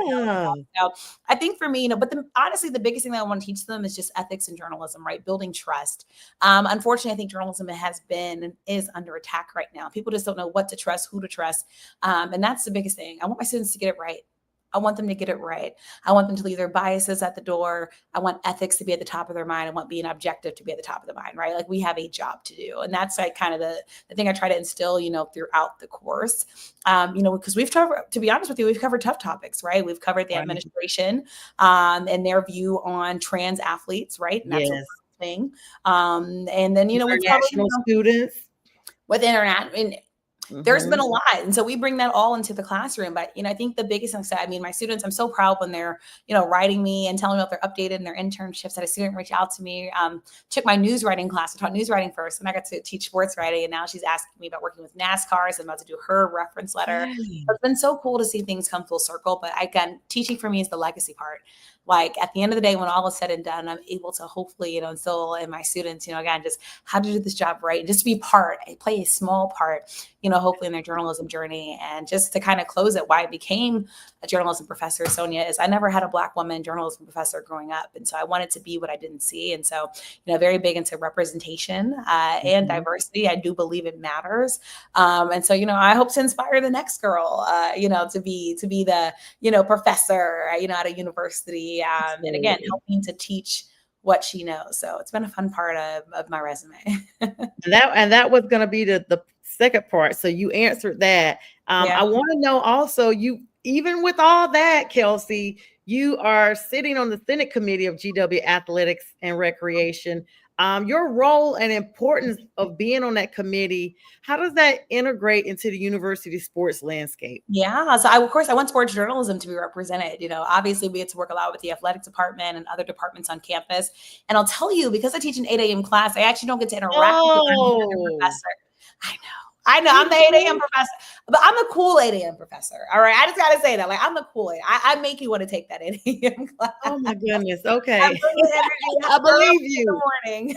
Yeah. So I think for me, but honestly, the biggest thing that I want to teach them is just ethics in journalism, right? Building trust. Unfortunately, I think journalism has been and is under attack right now. People just don't know what to trust, who to trust. And that's the biggest thing. I want my students to get it right. I want them to get it right. I want them to leave their biases at the door. I want ethics to be at the top of their mind. I want being objective to be at the top of the mind, right? Like we have a job to do. And that's like kind of the thing I try to instill, throughout the course, because we've covered, to be honest with you, we've covered tough topics, right? We've covered the administration and their view on trans athletes, right? And that's a thing. And then, we've international students with internet. There's been a lot. And so we bring that all into the classroom. But, I think the biggest thing, my students, I'm so proud when they're, writing me and telling me about their updated and their internships. Had a student reach out to me, took my news writing class. I taught news writing first, and I got to teach sports writing. And now she's asking me about working with NASCAR. So I'm about to do her reference letter. It's been so cool to see things come full circle. But again, teaching for me is the legacy part. Like at the end of the day, when all is said and done, I'm able to hopefully, instill in my students, again, just how to do this job right and just to be play a small part, hopefully in their journalism journey. And just to kind of close it, why I became a journalism professor, Sonja, is I never had a Black woman journalism professor growing up. And so I wanted to be what I didn't see. And so, very big into representation and diversity. I do believe it matters. And so, I hope to inspire the next girl, to be the, professor, at a university. And again, helping to teach what she knows. So it's been a fun part of my resume. and that was going to be the second part. So you answered that. I want to know also, even with all that, Kelsey, you are sitting on the Senate Committee of GW Athletics and Recreation. Your role and importance of being on that committee, how does that integrate into the university sports landscape? Yeah, so I want sports journalism to be represented. Obviously we get to work a lot with the athletic department and other departments on campus. And I'll tell you, because I teach an 8 a.m. class, I actually don't get to interact with the professor. I know I'm the 8 a.m. professor, but I'm the cool 8 a.m. professor. All right. I just got to say that. Like, I'm the cool 8. I make you want to take that 8 a.m. class. Oh, my goodness. Okay. I believe you. In the morning.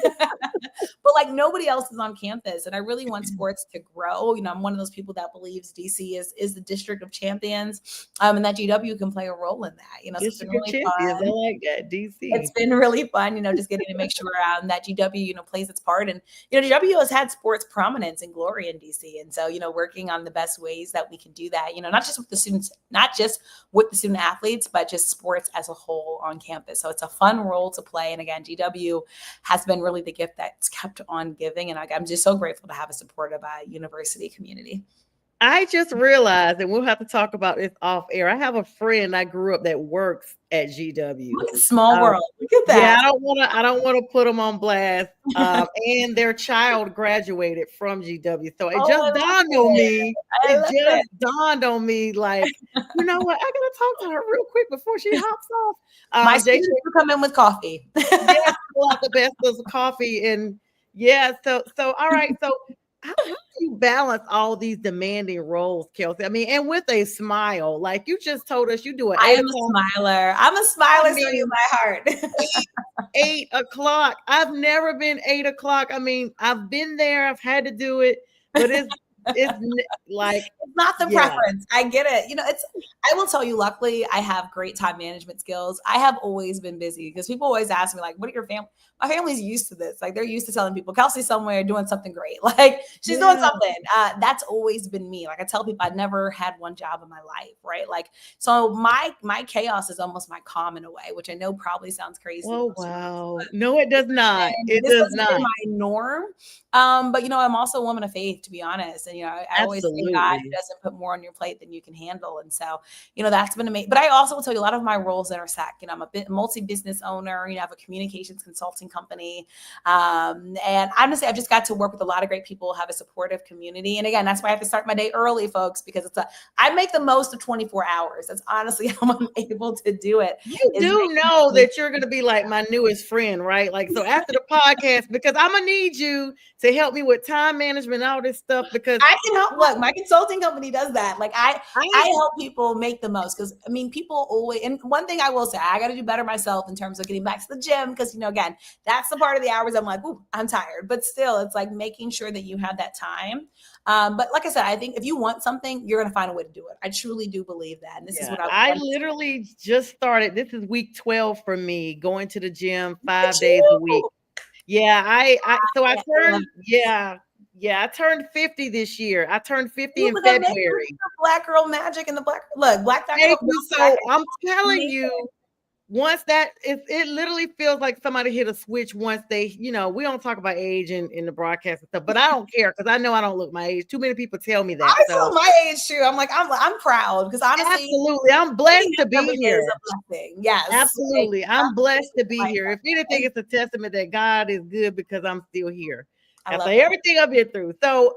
But like nobody else is on campus. And I really want sports to grow. I'm one of those people that believes DC is the district of champions and that GW can play a role in that. So it's been really fun. I like that, DC. It's been really fun, just getting to make sure that GW, plays its part. And, GW has had sports prominence and glory in DC. And so, working on the best ways that we can do that, not just with the students, not just with the student athletes, but just sports as a whole on campus. So it's a fun role to play. And again, GW has been really the gift that's kept on giving. And I'm just so grateful to have a supportive university community. I just realized, and we'll have to talk about this off air. I have a friend I grew up that works at GW. Look at small world. Look at that. Yeah, I don't want to put them on blast. And their child graduated from GW, so it just dawned on me. It just dawned on me, like, you know what? I gotta talk to her real quick before she hops off. My students will come in with coffee. Yeah, the best of coffee, and so all right, so. How do you balance all these demanding roles, Kelsey? I mean, and with a smile, like you just told us, you do it. I am a smiler. I'm a smiler, in my heart. 8 o'clock. I've never been 8 o'clock. I mean, I've been there. I've had to do it, but it's like it's not the preference. I get it. I will tell you, luckily, I have great time management skills. I have always been busy because people always ask me, like, what are your family? My family's used to this. Like, they're used to telling people Kelsey's somewhere doing something great. Like, she's doing something. That's always been me. Like, I tell people I never had one job in my life, right? Like, so my chaos is almost my calm in a way, which I know probably sounds crazy. Oh, wow. No, it does not. It does not. My norm. But I'm also a woman of faith, to be honest. And, I always say God Absolutely. doesn't put more on your plate than you can handle. And so, that's been amazing. But I also will tell you a lot of my roles intersect. I'm a multi-business owner, I have a communications consulting company. And honestly, I've just got to work with a lot of great people, have a supportive community. And again, that's why I have to start my day early, folks, because I make the most of 24 hours. That's honestly how I'm able to do it. You do know that you're going to be like my newest friend, right? Like, so after the podcast, because I'm going to need you to help me with time management and all this stuff, because I can help. Look, my consulting company does that. Like I help people make the most, because people always, and one thing I will say, I got to do better myself in terms of getting back to the gym, because again, that's the part of the hours I'm like, ooh, I'm tired, but still it's like making sure that you have that time. But like I said, I think if you want something, you're going to find a way to do it. I truly do believe that. And this is what I literally just started. This is week 12 for me, going to the gym 5 days a week. Yeah, I turned 50 this year. I turned 50 in February. Black girl magic and the black. Thank you. So I'm telling you, once that it literally feels like somebody hit a switch once they, we don't talk about age in the broadcast and stuff, but I don't care, because I know I don't look my age. Too many people tell me that. I feel my age too. I'm like, I'm proud, because honestly, absolutely, I'm blessed to be here. Yes, absolutely, I'm blessed to be here. If anything, it's a testament that God is good, because I'm still here after everything I've been through. So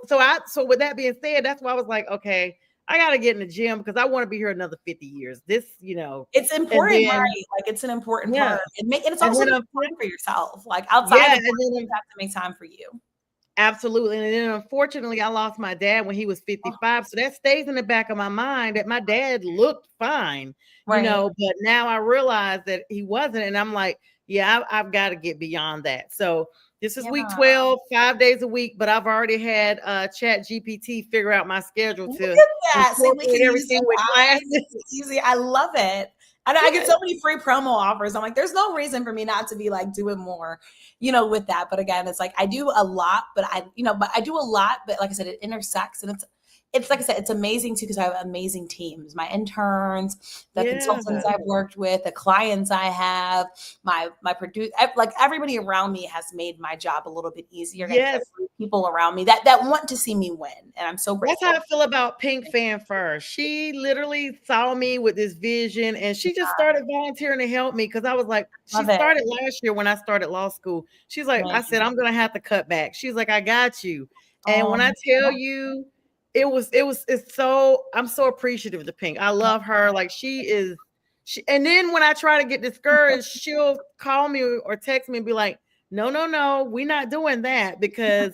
with that being said, that's why I was like, okay, I got to get in the gym, because I want to be here another 50 years. This, it's important, right? Like, it's an important part. And it's also important for yourself. Like, outside of work, you have to make time for you. Absolutely. And then unfortunately, I lost my dad when he was 55. So that stays in the back of my mind, that my dad looked fine, but now I realize that he wasn't. And I'm like, I've got to get beyond that. So this is week 12, 5 days a week, but I've already had Chat GPT figure out my schedule to incorporate everything with classes. Easy. I love it. And I get so many free promo offers. I'm like, there's no reason for me not to be like doing more, with that. But again, it's like, I do a lot, but I do a lot, but like I said, it intersects, and it's like I said, it's amazing too, because I have amazing teams, my interns, the consultants I've worked with, the clients I have, my producer, like everybody around me has made my job a little bit easier. Yes. People around me that want to see me win. And I'm so grateful. That's how I feel about Pink Fan Fur. She literally saw me with this vision, and she just started volunteering to help me, because I was like, she started last year when I started law school. She's like, I said, I'm going to have to cut back. She's like, I got you. And when I tell you, I'm so appreciative of Pink. I love her. Like, and then when I try to get discouraged, she'll call me or text me and be like, no, we're not doing that, because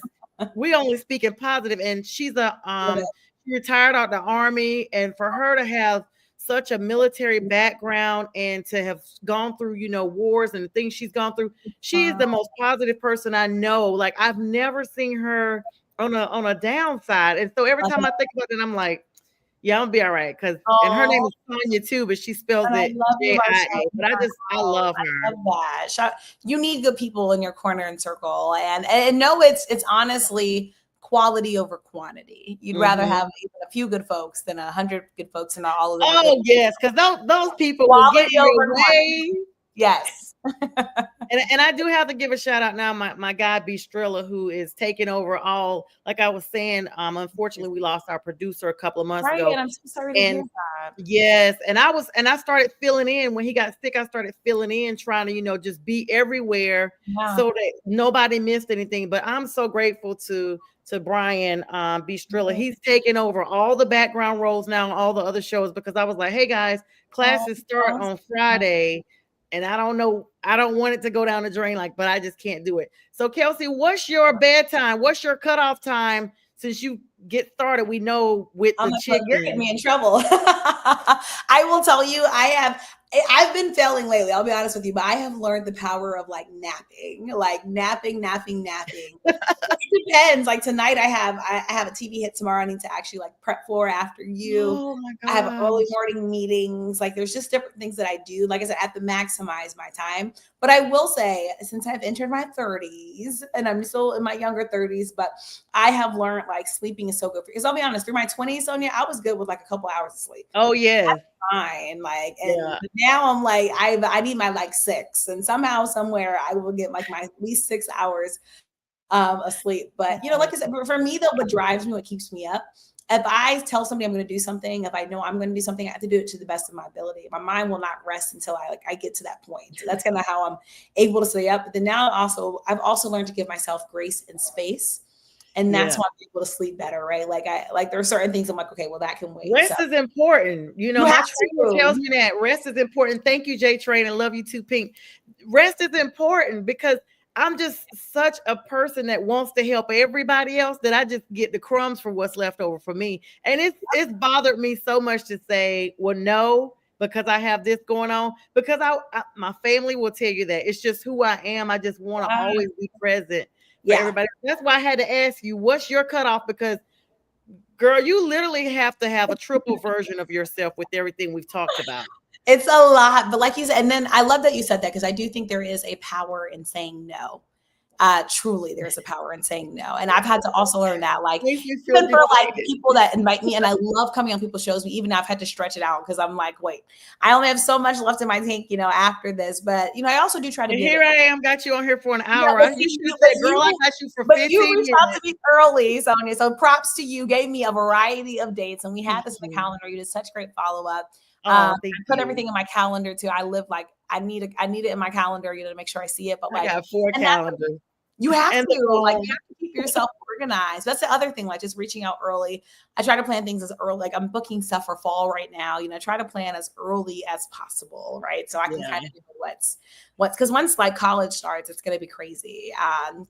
we only speaking positive. And she's she retired out the Army, and for her to have such a military background and to have gone through, wars and the things she's gone through, she is the most positive person I know. Like, I've never seen her on a downside. And so every time I think about it, I'm like, I'm gonna be all right. And her name is Sonja too, but she spells it J-I-A. But I love her. I love that. You need good people in your corner and circle, and know it's honestly quality over quantity. You'd rather have even a few good folks than 100 good folks and all of them. Oh yes, because those people will get your way. Yes. And I do have to give a shout out now, my guy B Strilla, who is taking over all, like I was saying, unfortunately we lost our producer a couple of months ago. And I'm so sorry to hear that. Yes, and I started filling in when he got sick. I started filling in, trying to just be everywhere so that nobody missed anything. But I'm so grateful to Brian B Strilla. He's taking over all the background roles now on all the other shows, because I was like, hey guys, classes start on Friday. And I don't want it to go down the drain, but I just can't do it. So Kelsey, what's your bedtime? What's your cutoff time? Since you get started, we know with the chicken. You're getting me in trouble. I will tell you, I've been failing lately. I'll be honest with you, but I have learned the power of napping. It depends. Like tonight, I have a TV hit tomorrow. I need to actually prep for after you. Oh my God. I have early morning meetings. There's just different things that I do. Like I said, I have to maximize my time. But I will say, since I've entered my 30s, and I'm still in my younger 30s, but I have learned sleeping is so good for you. Because I'll be honest, through my 20s, Sonja, I was good with a couple hours of sleep. Oh yeah. Fine. Now I'm I need my 6, and somehow, somewhere I will get my at least 6 hours asleep. But like I said, for me though, what drives me, what keeps me up, if I tell somebody I'm going to do something, if I know I'm going to do something, I have to do it to the best of my ability. My mind will not rest until I get to that point. So that's kind of how I'm able to stay up. But then now I've also learned to give myself grace and space. And that's why I'm able to sleep better, right? Like there are certain things I'm like, okay, well, that can wait. Rest is important. My trainer tells me that rest is important. Thank you, J Train, and love you too, Pink. Rest is important because I'm just such a person that wants to help everybody else that I just get the crumbs for what's left over for me. And it's bothered me so much to say, well, no, because I have this going on. Because my family will tell you that. It's just who I am. I just want to always be present for everybody. That's why I had to ask you, what's your cutoff? Because, girl, you literally have to have a triple version of yourself with everything we've talked about. It's a lot, but like you said, and then I love that you said that because I do think there is a power in saying no. Truly, there's a power in saying no, and I've had to also learn that. Like, even for like people that invite me, and I love coming on people's shows. Even I've had to stretch it out because I'm like, wait, I only have so much left in my tank, after this. But I also do try to. And here I am, got you on here for an hour. I got you for 15 you reached out to me early, Sonja. So props to you. Gave me a variety of dates, and we had this in the calendar. You did such great follow up. I put everything in my calendar too. I live like I need it in my calendar, to make sure I see it. But like, I got 4 calendars. You have to you have to keep yourself organized. That's the other thing, like just reaching out early. I try to plan things as early. Like I'm booking stuff for fall right now. Try to plan as early as possible, right? So I can kind of know what's because once like college starts, it's going to be crazy.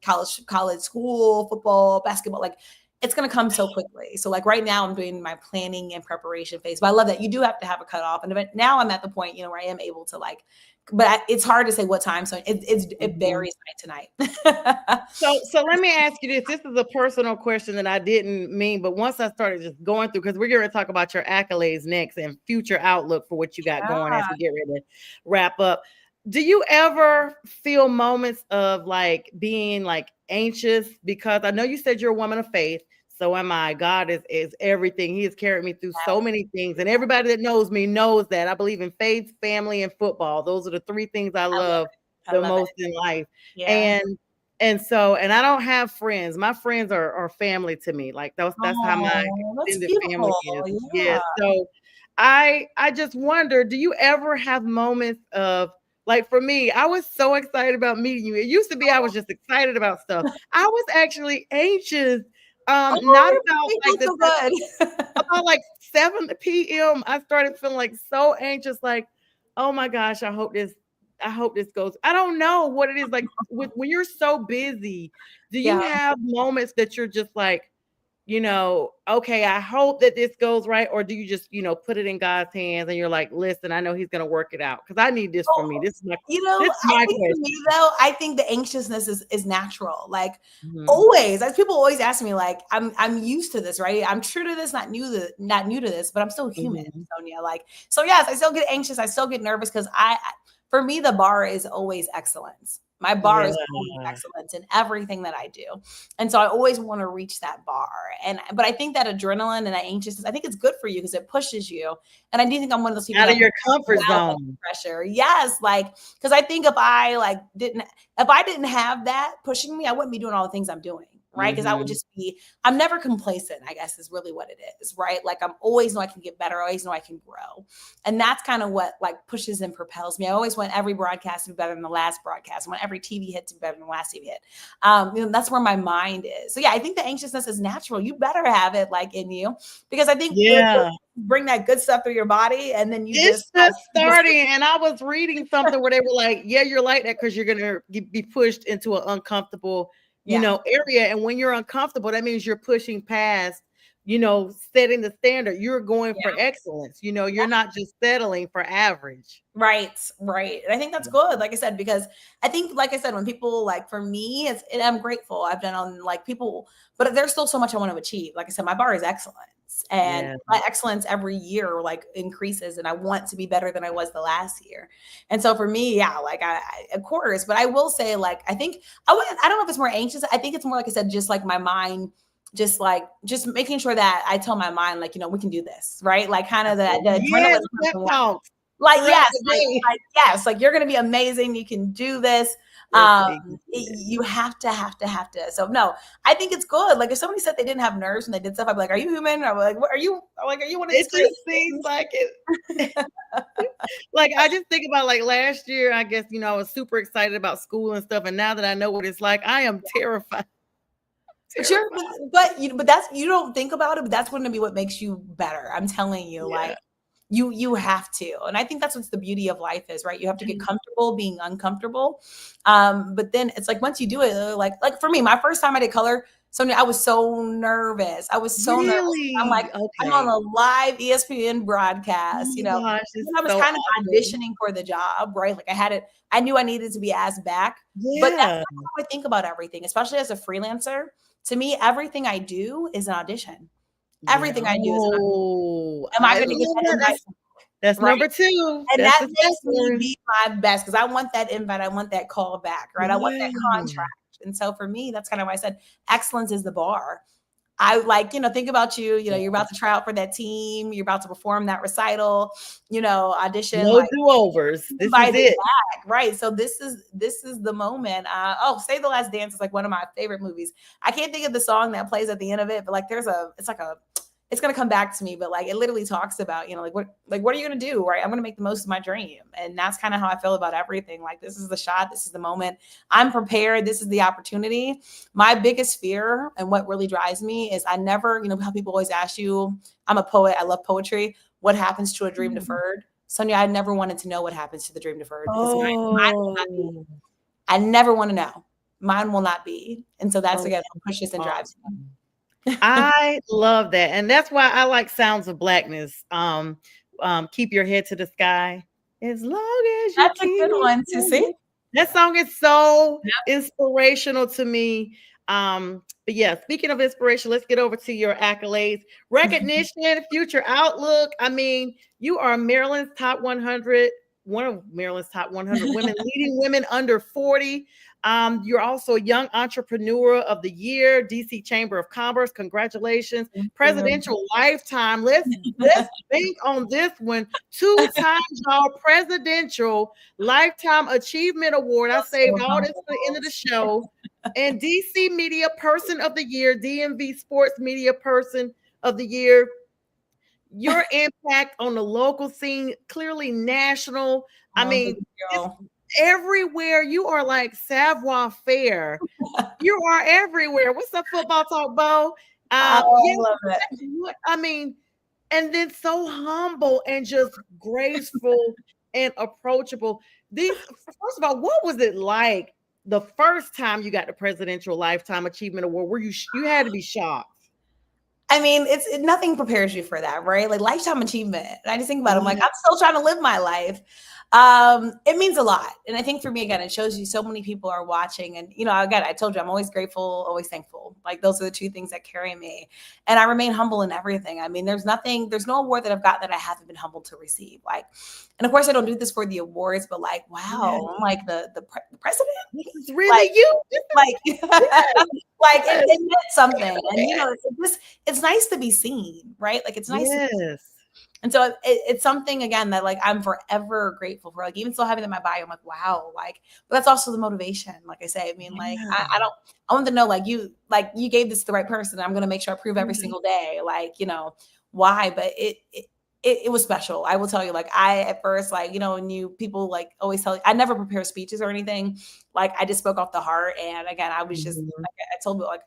College, school, football, basketball, like. It's going to come so quickly. So like right now I'm doing my planning and preparation phase, but I love that you do have to have a cutoff. And now I'm at the point, where I am able to but it's hard to say what time. So it varies night to night. So let me ask you this. This is a personal question that I didn't mean, but once I started just going through, because we're going to talk about your accolades next and future outlook for what you got going as we get ready to wrap up. Do you ever feel moments of like being like anxious? Because I know you said you're a woman of faith. So am I. God is everything. He has carried me through so many things. And everybody that knows me knows that I believe in faith, family, and football. Those are the 3 things I love the most in life. Yeah. And I don't have friends. My friends are family to me. Like that's how my extended family is. Yeah. So I just wonder, do you ever have moments of, like for me, I was so excited about meeting you. It used to be I was just excited about stuff. I was actually anxious. Not about about like 7 p.m. I started feeling like so anxious, like, oh my gosh, I hope this goes. I don't know what it is like when you're so busy. Do you have moments that you're just like, okay, I hope that this goes right, or do you just, put it in God's hands and you're like, listen, I know He's gonna work it out because I need this for me. This is my, I think for me though, I think the anxiousness is natural. Like always, as people always ask me, like I'm used to this, right? I'm true to this, not new to this, but I'm still human, Sonja. Like, so yes, I still get anxious, I still get nervous because for me, the bar is always excellence. My bar is always excellence in everything that I do. And so I always want to reach that bar. But I think that adrenaline and that anxiousness, I think it's good for you because it pushes you. And I do think I'm one of those people out of your comfort zone. Pressure. Yes. Like, because I think if I didn't have that pushing me, I wouldn't be doing all the things I'm doing. Right. Because I would just I'm never complacent, I guess is really what it is. Right. Like I'm always know I can get better. I always know I can grow. And that's kind of what like pushes and propels me. I always want every broadcast to be better than the last broadcast. I want every TV hit to be better than the last TV hit. That's where my mind is. So yeah, I think the anxiousness is natural. You better have it like in you because I think bring that good stuff through your body and then it's just starting. And I was reading something where they were like, yeah, you're like that because you're going to be pushed into an uncomfortable area. And when you're uncomfortable, that means you're pushing past, setting the standard. You're going for excellence. You're not just settling for average. Right. And I think that's good. Like I said, because I think, like I said, when people like, for me, I'm grateful. I've done on like people, but there's still so much I want to achieve. Like I said, my bar is excellence. And my excellence every year like increases and I want to be better than I was the last year. And so for me, like I of course, but I will say like, I think I don't know if it's more anxious. I think it's more, like I said, just like my mind, just making sure that I tell my mind, like, we can do this, right? Like kind of the adrenaline. Like, yes, like, yes, like you're going to be amazing. You can do this. You have to. So no, I think it's good. Like if somebody said they didn't have nerves when they did stuff, I'd be like, "Are you human?" Or I'm like, "What are you?" I'm like, "Are you one of these?" It just seems like it. Like I just think about like last year, I guess, I was super excited about school and stuff. And now that I know what it's like, I am terrified. Sure, but that's, you don't think about it, but that's going to be what makes you better. I'm telling you, like you have to. And I think that's what's the beauty of life is, right? You have to get comfortable being uncomfortable. But then it's like once you do it, like for me, my first time I did color, Sonja, I was so nervous. I was so nervous. I'm like, I'm on a live ESPN broadcast, Gosh, I was kind of auditioning for the job, right? Like I knew I needed to be asked back. But that's how I think about everything, especially as a freelancer. To me, everything I do is an audition. Everything I do is an audition. Am I going to get that invite? That's right? Number 2. And that makes me be my best because I want that invite. I want that call back, right? I want that contract. And so for me, that's kind of why I said excellence is the bar. I like, think about you, you're about to try out for that team. You're about to perform that recital, audition. No do-overs. This is it. Back, right. So this is the moment. Save the Last Dance is like one of my favorite movies. I can't think of the song that plays at the end of it, but like it's going to come back to me, but like it literally talks about, what are you going to do? Right. I'm going to make the most of my dream. And that's kind of how I feel about everything. Like this is the shot. This is the moment. I'm prepared. This is the opportunity. My biggest fear and what really drives me is I never, how people always ask you, I'm a poet. I love poetry. What happens to a dream deferred? Sonja, I never wanted to know what happens to the dream deferred because mine will not be. I never want to know. Mine will not be. And so that's again what pushes and drives me. I love that. And that's why I like Sounds of Blackness. Keep Your Head to the Sky. As long as you That's a good one to see. That song is so inspirational to me. But yeah, speaking of inspiration, let's get over to your accolades. Recognition, future outlook. I mean, you are Maryland's top 100, one of Maryland's top 100 women leading women under 40. You're also Young Entrepreneur of the Year, DC Chamber of Commerce. Congratulations. Presidential Lifetime. Let's think on this one. 2 times y'all Presidential Lifetime Achievement Award. I saved all this for the end of the show. And DC Media Person of the Year, DMV Sports Media Person of the Year. Your impact on the local scene, clearly national. I mean, everywhere. You are like savoir faire. You are everywhere. What's up, Football Talk, Bo? I love it. I mean, and then so humble and just graceful and approachable. First of all, what was it like the first time you got the Presidential Lifetime Achievement Award? Where you had to be shocked? I mean, nothing prepares you for that, right? Like lifetime achievement. And I just think about it. I'm like, I'm still trying to live my life. It means a lot. And I think for me, again, it shows you so many people are watching. And, again, I told you, I'm always grateful, always thankful. Like those are the 2 things that carry me. And I remain humble in everything. I mean, there's no award that I've got that I haven't been humbled to receive. Like, and of course I don't do this for the awards, but like, wow, I'm like the president. This is really you. Like, like it meant something. And, it's nice to be seen, right? Like it's nice. Yes. And so it's something, again, that like I'm forever grateful for. Like even still having it in my bio, I'm like, wow, like, but that's also the motivation. Like I say, I mean, like I want to know, like you gave this to the right person. I'm going to make sure I prove every single day, like, why, but it was special. I will tell you, like I, at first, like, when people like always tell you, I never prepare speeches or anything. Like I just spoke off the heart. And again, I was just, like I told you, like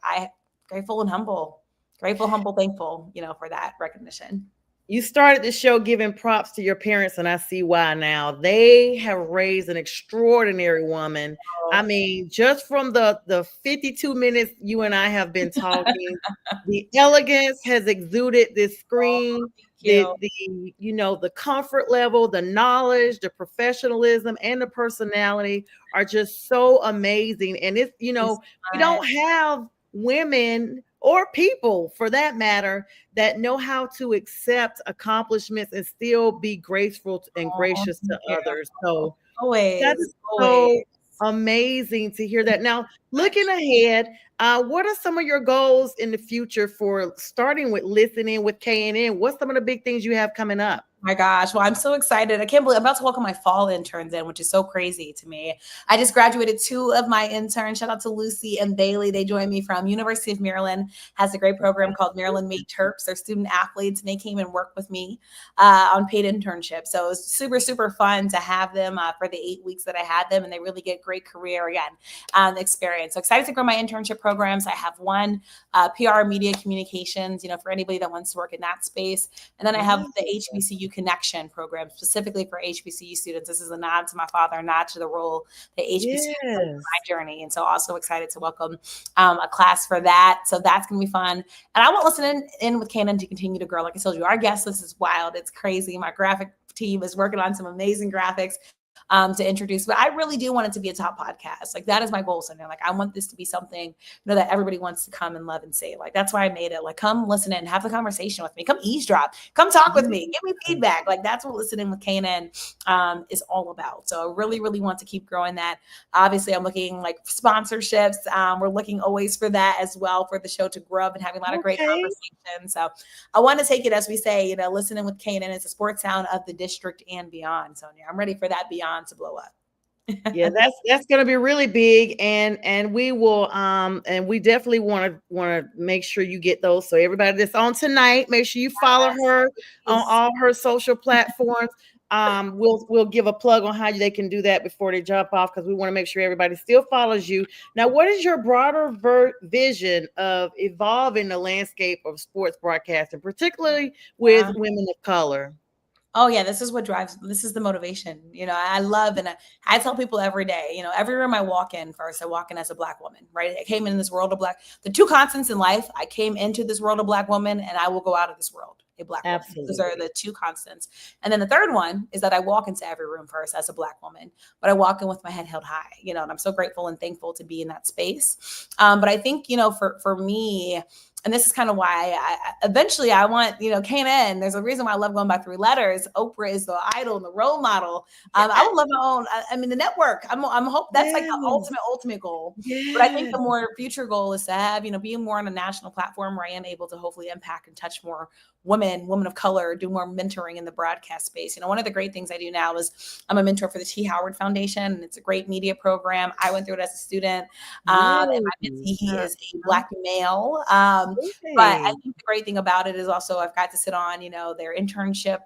grateful, humble, thankful, for that recognition. You started the show giving props to your parents, and I see why now. They have raised an extraordinary woman. I mean, just from the 52 minutes you and I have been talking, the elegance has exuded this screen. The comfort level, the knowledge, the professionalism, and the personality are just so amazing. And it's, we don't have women or people, for that matter, that know how to accept accomplishments and still be graceful and gracious to others. So that is so amazing to hear that. Now, looking ahead, what are some of your goals in the future for starting with listening with KNN? What's some of the big things you have coming up? My gosh. Well, I'm so excited. I can't believe I'm about to welcome my fall interns in, which is so crazy to me. I just graduated 2 of my interns. Shout out to Lucy and Bailey. They joined me from University of Maryland, has a great program called Maryland Made Terps. They're student athletes, and they came and worked with me on paid internships. So it was super, super fun to have them for the 8 weeks that I had them, and they really get great career, experience. So excited to grow my internship programs. I have one PR media communications, for anybody that wants to work in that space. And then I have the HBCU Connection program specifically for HBCU students. This is a nod to my father, a nod to the role that HBCU played in my journey. And so also excited to welcome a class for that. So that's going to be fun. And I want listening in with Kanan to continue to grow. Like I told you, our guest list is wild. It's crazy. My graphic team is working on some amazing graphics to introduce, but I really do want it to be a top podcast. Like that is my goal, Sonja. Like I want this to be something, that everybody wants to come and love and say. Like that's why I made it. Like come listen in, have a conversation with me, come eavesdrop, come talk with me, give me feedback. Like that's what listening with Kanan is all about. So I really, really want to keep growing that. Obviously, I'm looking like sponsorships. We're looking always for that as well for the show to grow up and having a lot of great conversations. So I want to take it as we say, listening with Kanan is a sports sound of the district and beyond. Sonja, I'm ready for that beyond to blow up. Yeah, that's going to be really big, and we will and we definitely want to make sure you get those. So everybody that's on tonight, make sure you follow her on all her social platforms. We'll give a plug on how they can do that before they jump off, because we want to make sure everybody still follows you. Now, what is your broader vision of evolving the landscape of sports broadcasting, particularly with women of color? Oh yeah, this is the motivation. I love, and I tell people every day, every room I walk in first, I walk in as a Black woman, right? I came in this world of the 2 constants in life. I came into this world of Black woman, and I will go out of this world a Black woman. Those are the 2 constants. And then the third one is that I walk into every room first as a Black woman, but I walk in with my head held high, and I'm so grateful and thankful to be in that space. But I think, for me, and this is kind of why eventually I want, Kanan, there's a reason why I love going by 3 letters. Oprah is the idol and the role model. I would love my own, the network. I'm hope that's like the ultimate goal. But I think the more future goal is to have, be more on a national platform where I am able to hopefully impact and touch more women of color, do more mentoring in the broadcast space. One of the great things I do now is I'm a mentor for the T. Howard Foundation, and it's a great media program. I went through it as a student, and my mentee, he is a Black male. But I think the great thing about it is also I've got to sit on, their internship,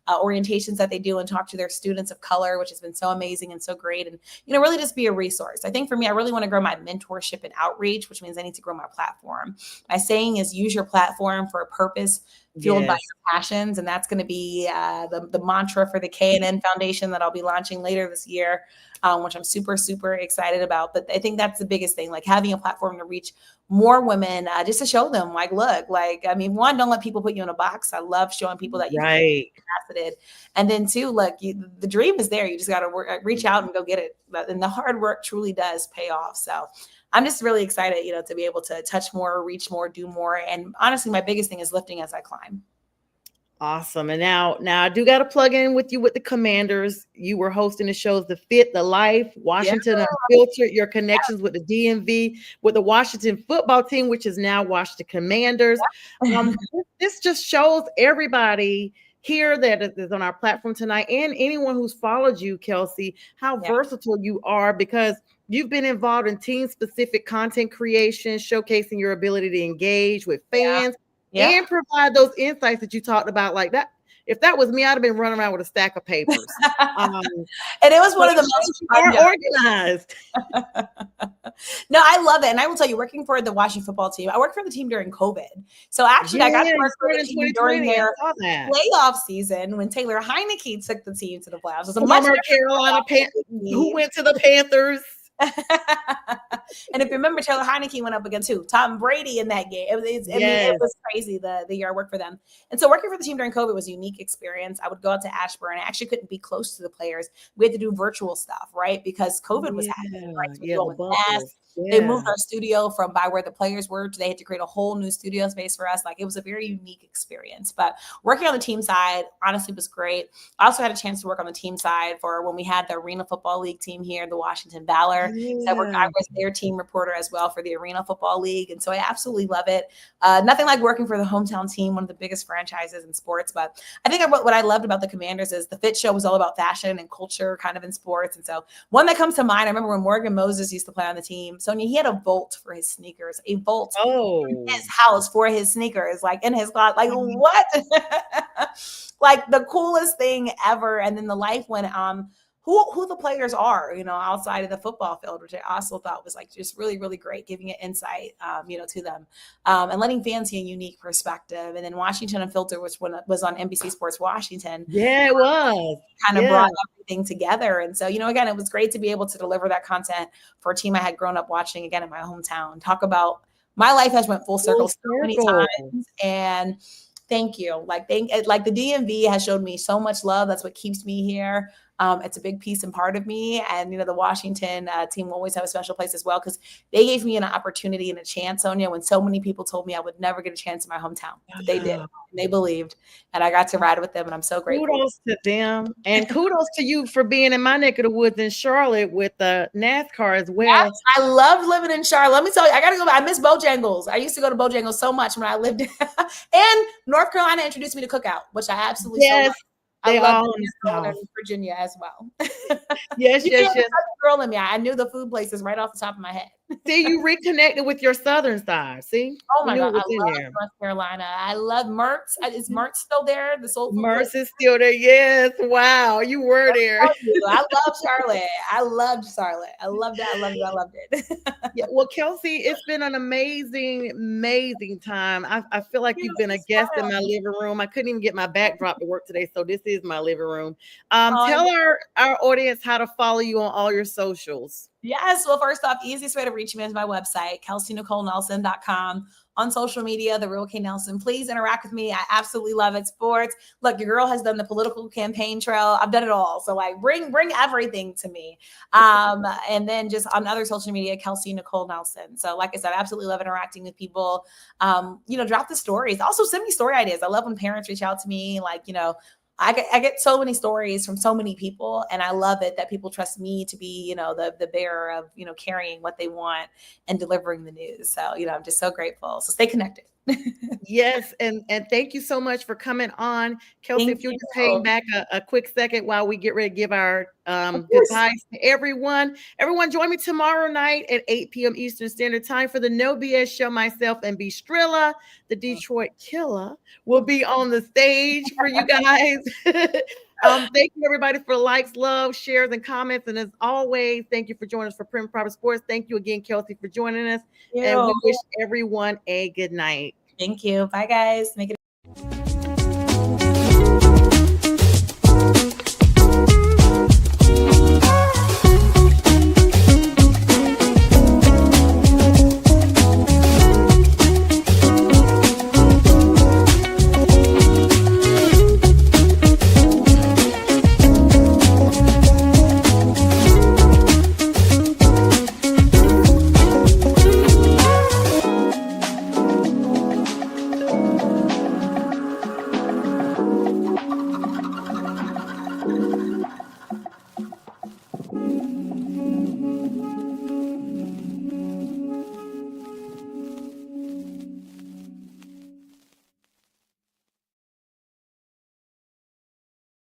orientations that they do and talk to their students of color, which has been so amazing and so great. And, really just be a resource. I think for me, I really want to grow my mentorship and outreach, which means I need to grow my platform. My saying is use your platform for a purpose fueled by your passions. And that's going to be the mantra for the K&N Foundation that I'll be launching later this year, which I'm super, super excited about. But I think that's the biggest thing, like having a platform to reach more women, just to show them, like, look, one, don't let people put you in a box. I love showing people that you can be faceted. And then 2, look, the dream is there. You just got to reach out and go get it. And the hard work truly does pay off. So I'm just really excited, to be able to touch more, reach more, do more. And honestly, my biggest thing is lifting as I climb. Awesome. And now I do got to plug in with you with the Commanders. You were hosting the shows, The Fit, The Life, Washington Unfiltered, your connections with the DMV, with the Washington football team, which is now Washington Commanders. This just shows everybody here that is on our platform tonight, and anyone who's followed you, Kelsey, how versatile you are, because you've been involved in team-specific content creation, showcasing your ability to engage with fans and provide those insights that you talked about. Like that, if that was me, I'd have been running around with a stack of papers. And it was one of the most organized. No, I love it. And I will tell you, working for the Washington football team, I worked for the team during COVID. So actually, I got to work for the team during their playoff season when Taylor Heineke took the team to the playoffs. It was a much Carolina who went to the Panthers. And if you remember, Taylor Heineke went up against Tom Brady in that game. It was crazy the year I worked for them. And so working for the team during COVID was a unique experience. I would go out to Ashburn. I actually couldn't be close to the players. We had to do virtual stuff, right? Because COVID was happening, right? So They moved our studio from by where the players were. They had to create a whole new studio space for us. Like, it was a very unique experience. But working on the team side, honestly, was great. I also had a chance to work on the team side for when we had the Arena Football League team here, the Washington Valor. So I was their team reporter as well for the Arena Football League. And so I absolutely love it. Nothing like working for the hometown team, one of the biggest franchises in sports. But I think what I loved about the Commanders is the Fit Show was all about fashion and culture kind of in sports. And so one that comes to mind, I remember when Morgan Moses used to play on the team. Sonja, he had a vault for his sneakers, a vault in his house for his sneakers, like in his closet. Like, what? Like, the coolest thing ever. And then the life when who the players are, outside of the football field, which I also thought was like just really, really great, giving it insight, to them, and letting fans see a unique perspective. And then Washington Unfiltered, which was on NBC Sports Washington. Yeah, it was. Kind of brought everything together. And so, again, it was great to be able to deliver that content for a team I had grown up watching, again, in my hometown. Talk about my life has went full circle so many times. And thank you. Like the DMV has showed me so much love. That's what keeps me here. It's a big piece and part of me. And, the Washington team will always have a special place as well, because they gave me an opportunity and a chance, Sonja, when so many people told me I would never get a chance in my hometown. But they did. And they believed. And I got to ride with them. And I'm so grateful. Kudos to them. And kudos to you for being in my neck of the woods in Charlotte with the NASCAR as well. Yes, I loved living in Charlotte. Let me tell you, I got to go back. I miss Bojangles. I used to go to Bojangles so much when I lived in. And North Carolina introduced me to Cookout, which I absolutely so loved. I love Virginia as well. Yes. Girl in me, I knew the food places right off the top of my head. See, you reconnected with your Southern side. See, oh my God, I love North Carolina. I love Mertz. Is Mertz still there? The soul food Mertz is still there. Yes. Wow, you were there. I love Charlotte. I loved Charlotte. I loved it. I loved it. Yeah. Well, Kelsey, it's been an amazing time. I feel like you've been a guest in my living room. I couldn't even get my backdrop to work today, so this is my living room. Tell our audience how to follow you on all your socials. Yes. Well, first off, easiest way to reach me is my website, KelseyNicoleNelson.com. On social media, The Real K Nelson. Please interact with me. I absolutely love it. Sports. Look, your girl has done the political campaign trail. I've done it all. So bring everything to me. And then just on other social media, Kelsey Nicole Nelson. So like I said, I absolutely love interacting with people. Drop the stories. Also send me story ideas. I love when parents reach out to me. I get so many stories from so many people, and I love it that people trust me to be, the bearer of, carrying what they want and delivering the news. So, I'm just so grateful. So stay connected. Yes. And thank you so much for coming on. Kelsey, if you'll just hang back a quick second while we get ready to give our goodbyes to everyone. Everyone join me tomorrow night at 8 p.m. Eastern Standard Time for the No BS Show. Myself and B. Strilla, the Detroit Killer, will be on the stage for you guys. Thank you, everybody, for likes, love, shares, and comments. And as always, thank you for joining us for Prim Proper Sports. Thank you again, Kelsey, for joining us. And we wish everyone a good night. Thank you. Bye, guys. Make it